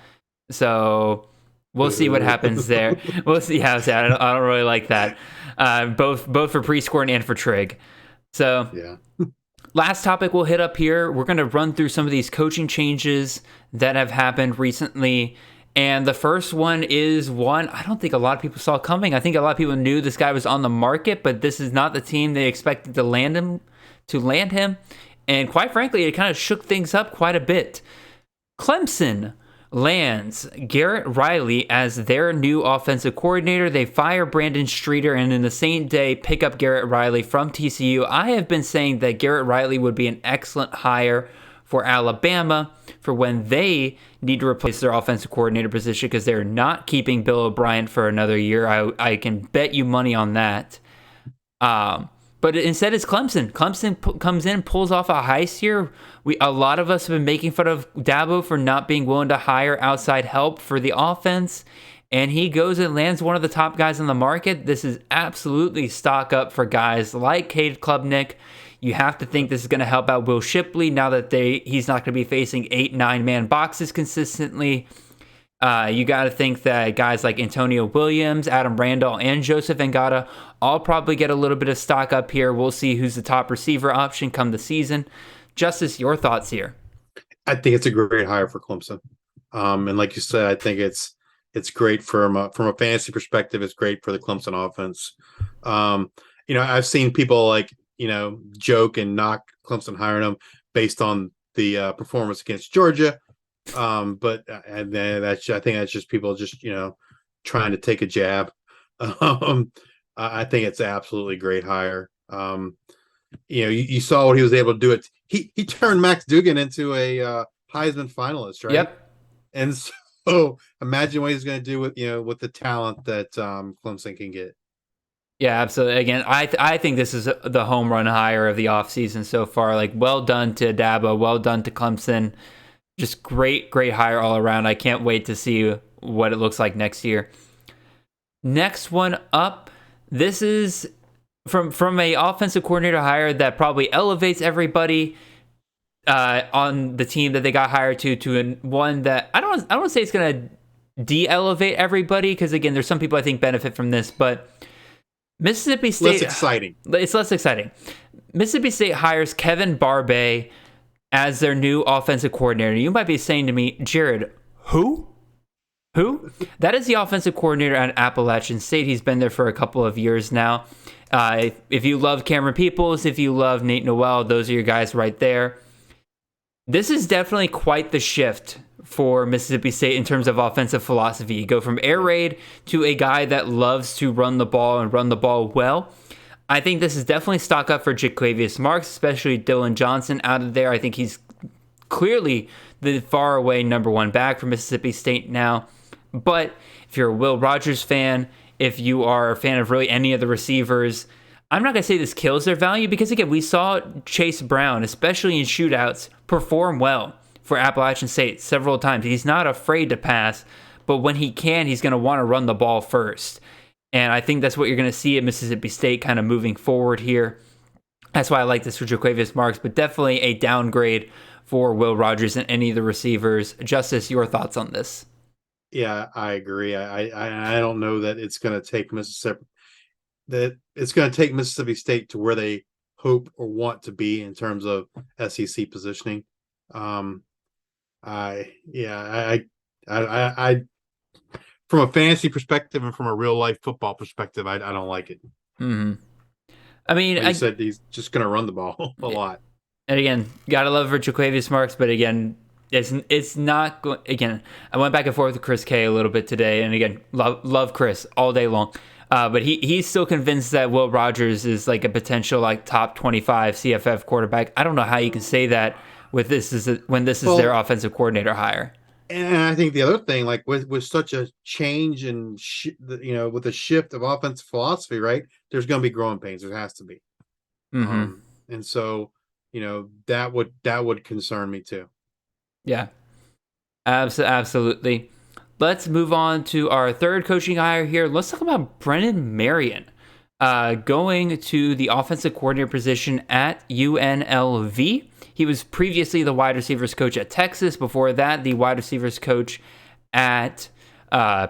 So we'll see what happens there. We'll see how it's at. I don't really like that. Both for Prescorn and for Trigg. So yeah. Last topic we'll hit up here. We're going to run through some of these coaching changes that have happened recently. And the first one is one I don't think a lot of people saw coming. I think a lot of people knew this guy was on the market, but this is not the team they expected to land him. And quite frankly, it kind of shook things up quite a bit. Clemson lands Garrett Riley as their new offensive coordinator. They fire Brandon Streeter and in the same day pick up Garrett Riley from TCU. I have been saying that Garrett Riley would be an excellent hire for Alabama for when they need to replace their offensive coordinator position because they're not keeping Bill O'Brien for another year. I can bet you money on that. But instead it's Clemson. Clemson comes in, pulls off a heist here. A lot of us have been making fun of Dabo for not being willing to hire outside help for the offense. And he goes and lands one of the top guys on the market. This is absolutely stock up for guys like Cade Klubnik. You have to think this is going to help out Will Shipley now that he's not going to be facing 8-9-man boxes consistently. You got to think that guys like Antonio Williams, Adam Randall, and Joseph Ngata all probably get a little bit of stock up here. We'll see who's the top receiver option come the season. Justice, your thoughts here? I think it's a great hire for Clemson. And like you said, I think it's great from a fantasy perspective. It's great for the Clemson offense. I've seen people joke and knock Clemson hiring them based on the performance against Georgia. But I think that's just people just trying to take a jab. I think it's an absolutely great hire. You saw what he was able to do. He turned Max Duggan into a Heisman finalist, right? Yep. And so imagine what he's going to do with the talent that Clemson can get. Yeah, absolutely. Again, I think this is the home run hire of the offseason so far. Well done to Dabo. Well done to Clemson. Just great hire all around. I can't wait to see what it looks like next year. Next one up. This is from a offensive coordinator hire that probably elevates everybody on the team that they got hired to one that I don't want to say it's going to de-elevate everybody because again, there's some people I think benefit from this, but Mississippi State. Less exciting. It's less exciting. Mississippi State hires Kevin Barbay as their new offensive coordinator. You might be saying to me, Jared, who? That is the offensive coordinator at Appalachian State. He's been there for a couple of years now. If you love Cameron Peoples, if you love Nate Noel, those are your guys right there. This is definitely quite the shift for Mississippi State in terms of offensive philosophy. You go from air raid to a guy that loves to run the ball and run the ball well. I think this is definitely stock up for Jaquavius Marks, especially Dylan Johnson out of there. I think he's clearly the far away number one back for Mississippi State now. But if you're a Will Rogers fan, if you are a fan of really any of the receivers, I'm not going to say this kills their value because, again, we saw Chase Brown, especially in shootouts, perform well for Appalachian State several times. He's not afraid to pass, but when he can, he's going to want to run the ball first. And I think that's what you're going to see at Mississippi State kind of moving forward here. That's why I like this for Jaquavius Marks, but definitely a downgrade for Will Rogers and any of the receivers. Justice, your thoughts on this? Yeah, I agree. I don't know that it's going to take Mississippi State to where they hope or want to be in terms of SEC positioning. I from a fantasy perspective and from a real life football perspective, I don't like it. Mm-hmm. I mean, like I said he's just going to run the ball a lot. And again, gotta love for Jaquavius Marks, but again, it's not going. Again, I went back and forth with Chris K a little bit today, and again, love Chris all day long. But he's still convinced that Will Rogers is like a potential top 25 CFF quarterback. I don't know how you can say that when this is their offensive coordinator hire. And I think the other thing, with such a change and with a shift of offensive philosophy, right? There's going to be growing pains. There has to be, and so that would concern me too. Yeah, absolutely. Let's move on to our third coaching hire here. Let's talk about Brennan Marion going to the offensive coordinator position at UNLV. He was previously the wide receivers coach at Texas. Before that, the wide receivers coach at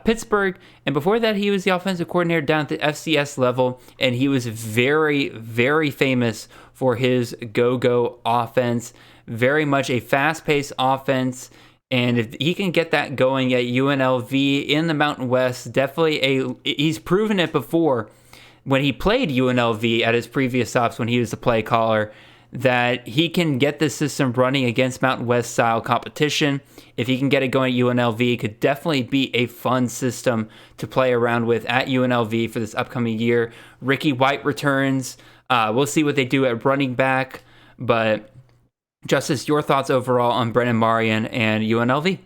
Pittsburgh. And before that, he was the offensive coordinator down at the FCS level. And he was very, very famous for his go-go offense. Very much a fast-paced offense. And if he can get that going at UNLV in the Mountain West, definitely he's proven it before when he played UNLV at his previous stops when he was the play caller, that he can get this system running against Mountain West style competition. If he can get it going at UNLV, it could definitely be a fun system to play around with at UNLV for this upcoming year. Ricky White returns. We'll see what they do at running back, but Justice, your thoughts overall on Brennan Marion and UNLV?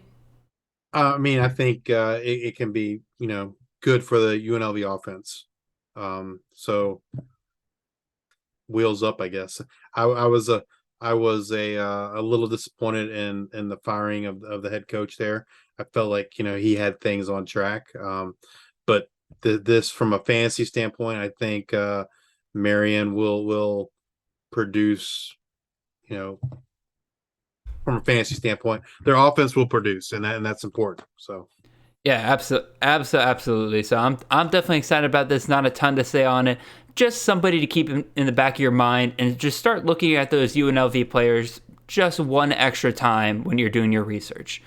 I mean, I think it can be, good for the UNLV offense. So wheels up, I guess. I was a little disappointed in the firing of the head coach there. I felt like he had things on track. But this from a fantasy standpoint, I think Marion will produce. From a fantasy standpoint, their offense will produce, and that's important. So. Yeah, absolutely. So I'm definitely excited about this. Not a ton to say on it. Just somebody to keep in the back of your mind and just start looking at those UNLV players just one extra time when you're doing your research.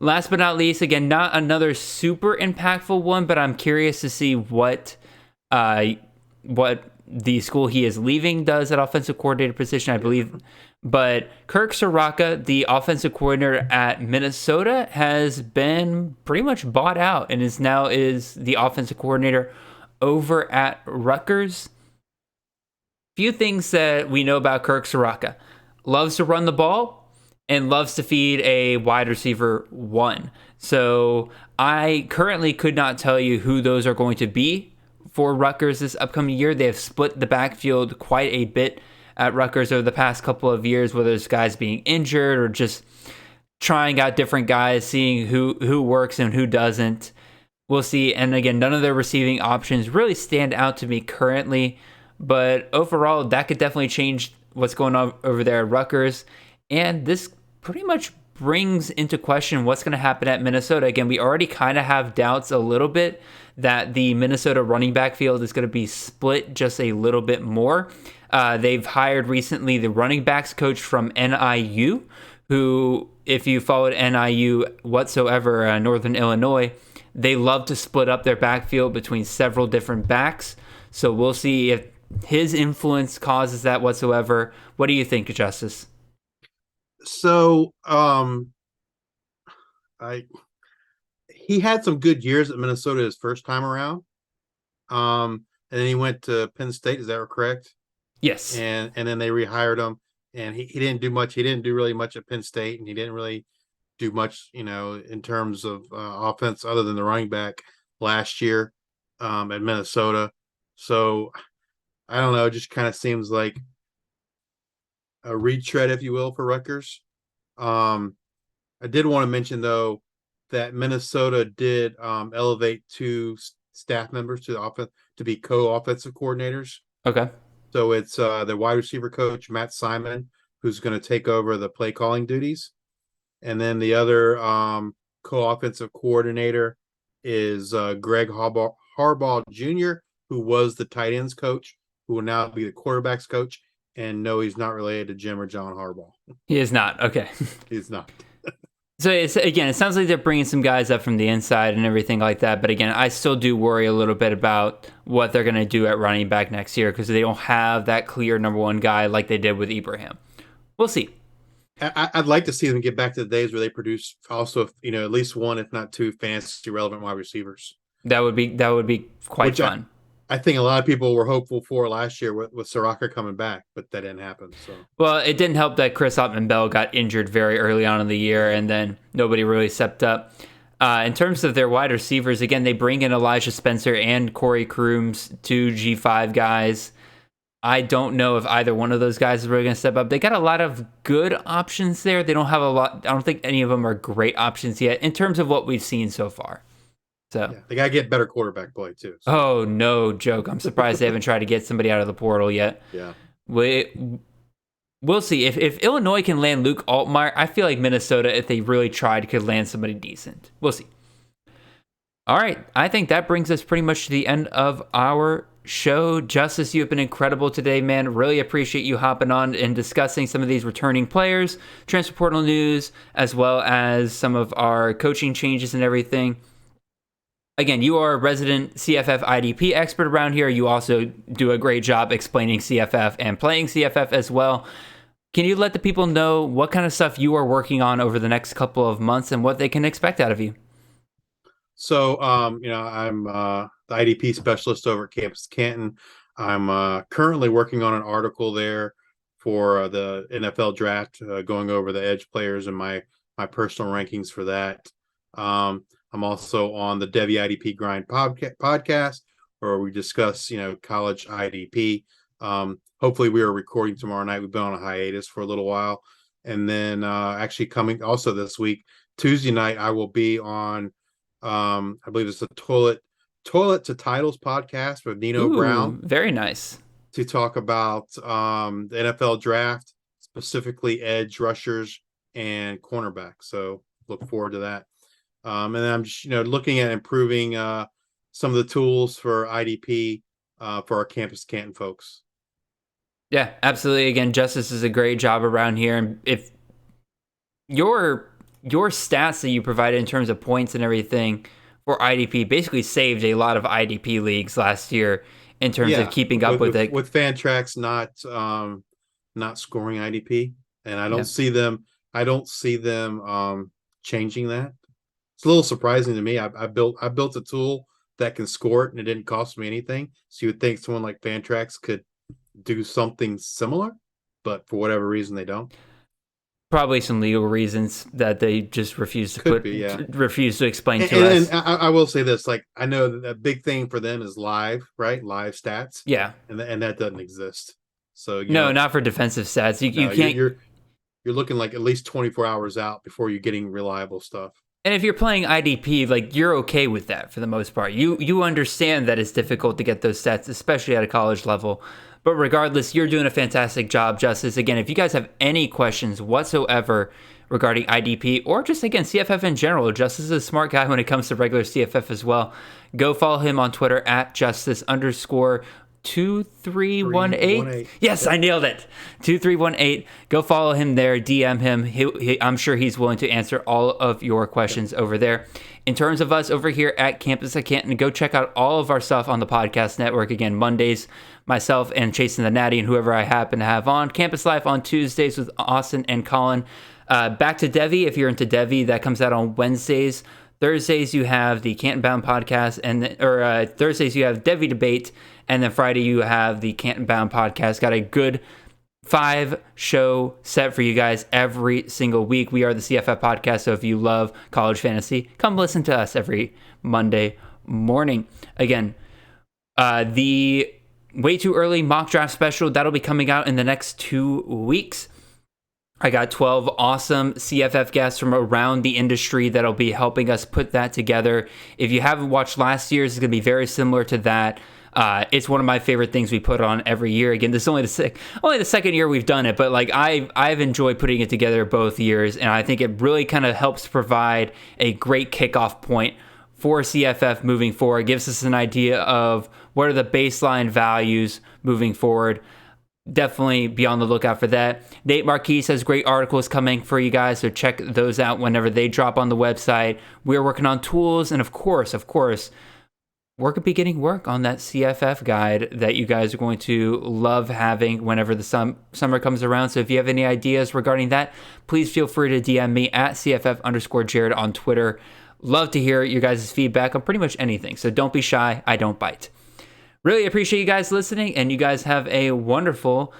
Last but not least, again, not another super impactful one, but I'm curious to see what the school he is leaving does at offensive coordinator position, I believe. But Kirk Soraka, the offensive coordinator at Minnesota, has been pretty much bought out and is the offensive coordinator over at Rutgers. Few things that we know about Kirk Soraka. Loves to run the ball and loves to feed a wide receiver one. So I currently could not tell you who those are going to be for Rutgers this upcoming year. They have split the backfield quite a bit at Rutgers over the past couple of years, whether it's guys being injured or just trying out different guys, seeing who works and who doesn't. We'll see. And again, none of their receiving options really stand out to me currently, but overall, that could definitely change what's going on over there at Rutgers. And this pretty much brings into question what's going to happen at Minnesota. Again, we already kind of have doubts a little bit that the Minnesota running back field is going to be split just a little bit more. They've hired recently the running backs coach from NIU, who, if you followed NIU whatsoever, Northern Illinois, they love to split up their backfield between several different backs. So we'll see if his influence causes that whatsoever. What do you think, Justice? So, he had some good years at Minnesota his first time around. And then he went to Penn State. Is that correct? Yes. And then they rehired him, and he didn't do much. He didn't do really much at Penn State, and he didn't really do much, in terms of offense other than the running back last year at Minnesota. So I don't know. It just kind of seems like a retread, if you will, for Rutgers. I did want to mention, though, that Minnesota did elevate two staff members to the offense to be co-offensive coordinators. Okay. So it's the wide receiver coach, Matt Simon, who's going to take over the play calling duties. And then the other co-offensive coordinator is Greg Harbaugh Jr., who was the tight ends coach, who will now be the quarterbacks coach. And no, he's not related to Jim or John Harbaugh. He is not. Okay. He's not. So it sounds like they're bringing some guys up from the inside and everything like that. But again, I still do worry a little bit about what they're going to do at running back next year because they don't have that clear number one guy like they did with Ibrahim. We'll see. I'd like to see them get back to the days where they produce also, at least one, if not two, fantasy relevant wide receivers. That would be quite fun. I think a lot of people were hopeful for last year with Soraka coming back, but that didn't happen. So, well, it didn't help that Chris Ottman-Bell got injured very early on in the year, and then nobody really stepped up. In terms of their wide receivers, again, they bring in Elijah Spencer and Corey Crooms, two G5 guys. I don't know if either one of those guys is really going to step up. They got a lot of good options there. They don't have a lot. I don't think any of them are great options yet in terms of what we've seen so far. So yeah, they got to get better quarterback play too. So. Oh, no joke. I'm surprised they haven't tried to get somebody out of the portal yet. Yeah. We'll see. If Illinois can land Luke Altmaier, I feel like Minnesota, if they really tried, could land somebody decent. We'll see. All right. I think that brings us pretty much to the end of our show. Justice, you have been incredible today, man. Really appreciate you hopping on and discussing some of these returning players, transfer portal news, as well as some of our coaching changes and everything. Again, you are a resident CFF IDP expert around here. You also do a great job explaining CFF and playing CFF as well. Can you let the people know what kind of stuff you are working on over the next couple of months and what they can expect out of you? So, I'm the IDP specialist over at Campus Canton. I'm currently working on an article there for the NFL draft, going over the edge players and my personal rankings for that. I'm also on the Devy IDP Grind podcast, where we discuss, college IDP. Hopefully we are recording tomorrow night. We've been on a hiatus for a little while. And then actually coming also this week, Tuesday night, I will be on, I believe it's the Toilet to Titles podcast with Nino Brown. Very nice. To talk about the NFL draft, specifically edge rushers and cornerbacks. So look forward to that. And then I'm just, looking at improving some of the tools for IDP for our Campus Canton folks. Yeah, absolutely. Again, Justice does a great job around here. And if your stats that you provided in terms of points and everything for IDP basically saved a lot of IDP leagues last year in terms of keeping up with it. With Fantrax not scoring IDP. And I don't see them changing that. It's a little surprising to me. I built a tool that can score it, and it didn't cost me anything. So you would think someone like Fantrax could do something similar, but for whatever reason they don't. Probably some legal reasons that they just refuse to refuse to explain to us. And I will say this: like, I know that the big thing for them is live stats. Yeah, and that doesn't exist. So not for defensive stats. You can't. You're looking like at least 24 hours out before you're getting reliable stuff. And if you're playing IDP, like, you're okay with that for the most part. You understand that it's difficult to get those stats, especially at a college level. But regardless, you're doing a fantastic job, Justice. Again, if you guys have any questions whatsoever regarding IDP or just, again, CFF in general, Justice is a smart guy when it comes to regular CFF as well. Go follow him on Twitter at Justice_2318. Yes, I nailed it. 2318. Go follow him there. DM him. I'm sure he's willing to answer all of your questions over there. In terms of us over here at Campus at Canton, go check out all of our stuff on the podcast network. Again, Mondays, myself and Chasing the Natty and whoever I happen to have on. Campus Life on Tuesdays with Austin and Colin. Back to Devy, if you're into Devy, that comes out on Wednesdays. Thursdays you have the Canton Bound podcast, Thursdays you have Devy Debate, and then Friday you have the Canton Bound podcast. Got a good 5-show set for you guys every single week. We are the CFF podcast, so if you love college fantasy, come listen to us every Monday morning. Again, the Way Too Early mock draft special, that'll be coming out in the next 2 weeks. I got 12 awesome CFF guests from around the industry that'll be helping us put that together. If you haven't watched last year's, it's going to be very similar to that. It's one of my favorite things we put on every year. Again, this is only the second year we've done it, but like I've enjoyed putting it together both years, and I think it really kind of helps provide a great kickoff point for CFF moving forward. It gives us an idea of what are the baseline values moving forward. Definitely be on the lookout for that. Nate Marquise has great articles coming for you guys, so check those out whenever they drop on the website. We're working on tools, and of course, we're going to be getting work on that CFF guide that you guys are going to love having whenever the summer comes around. So if you have any ideas regarding that, please feel free to DM me at CFF_Jared on Twitter. Love to hear your guys' feedback on pretty much anything, so don't be shy. I don't bite. Really appreciate you guys listening, and you guys have a wonderful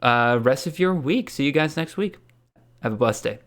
rest of your week. See you guys next week. Have a blessed day.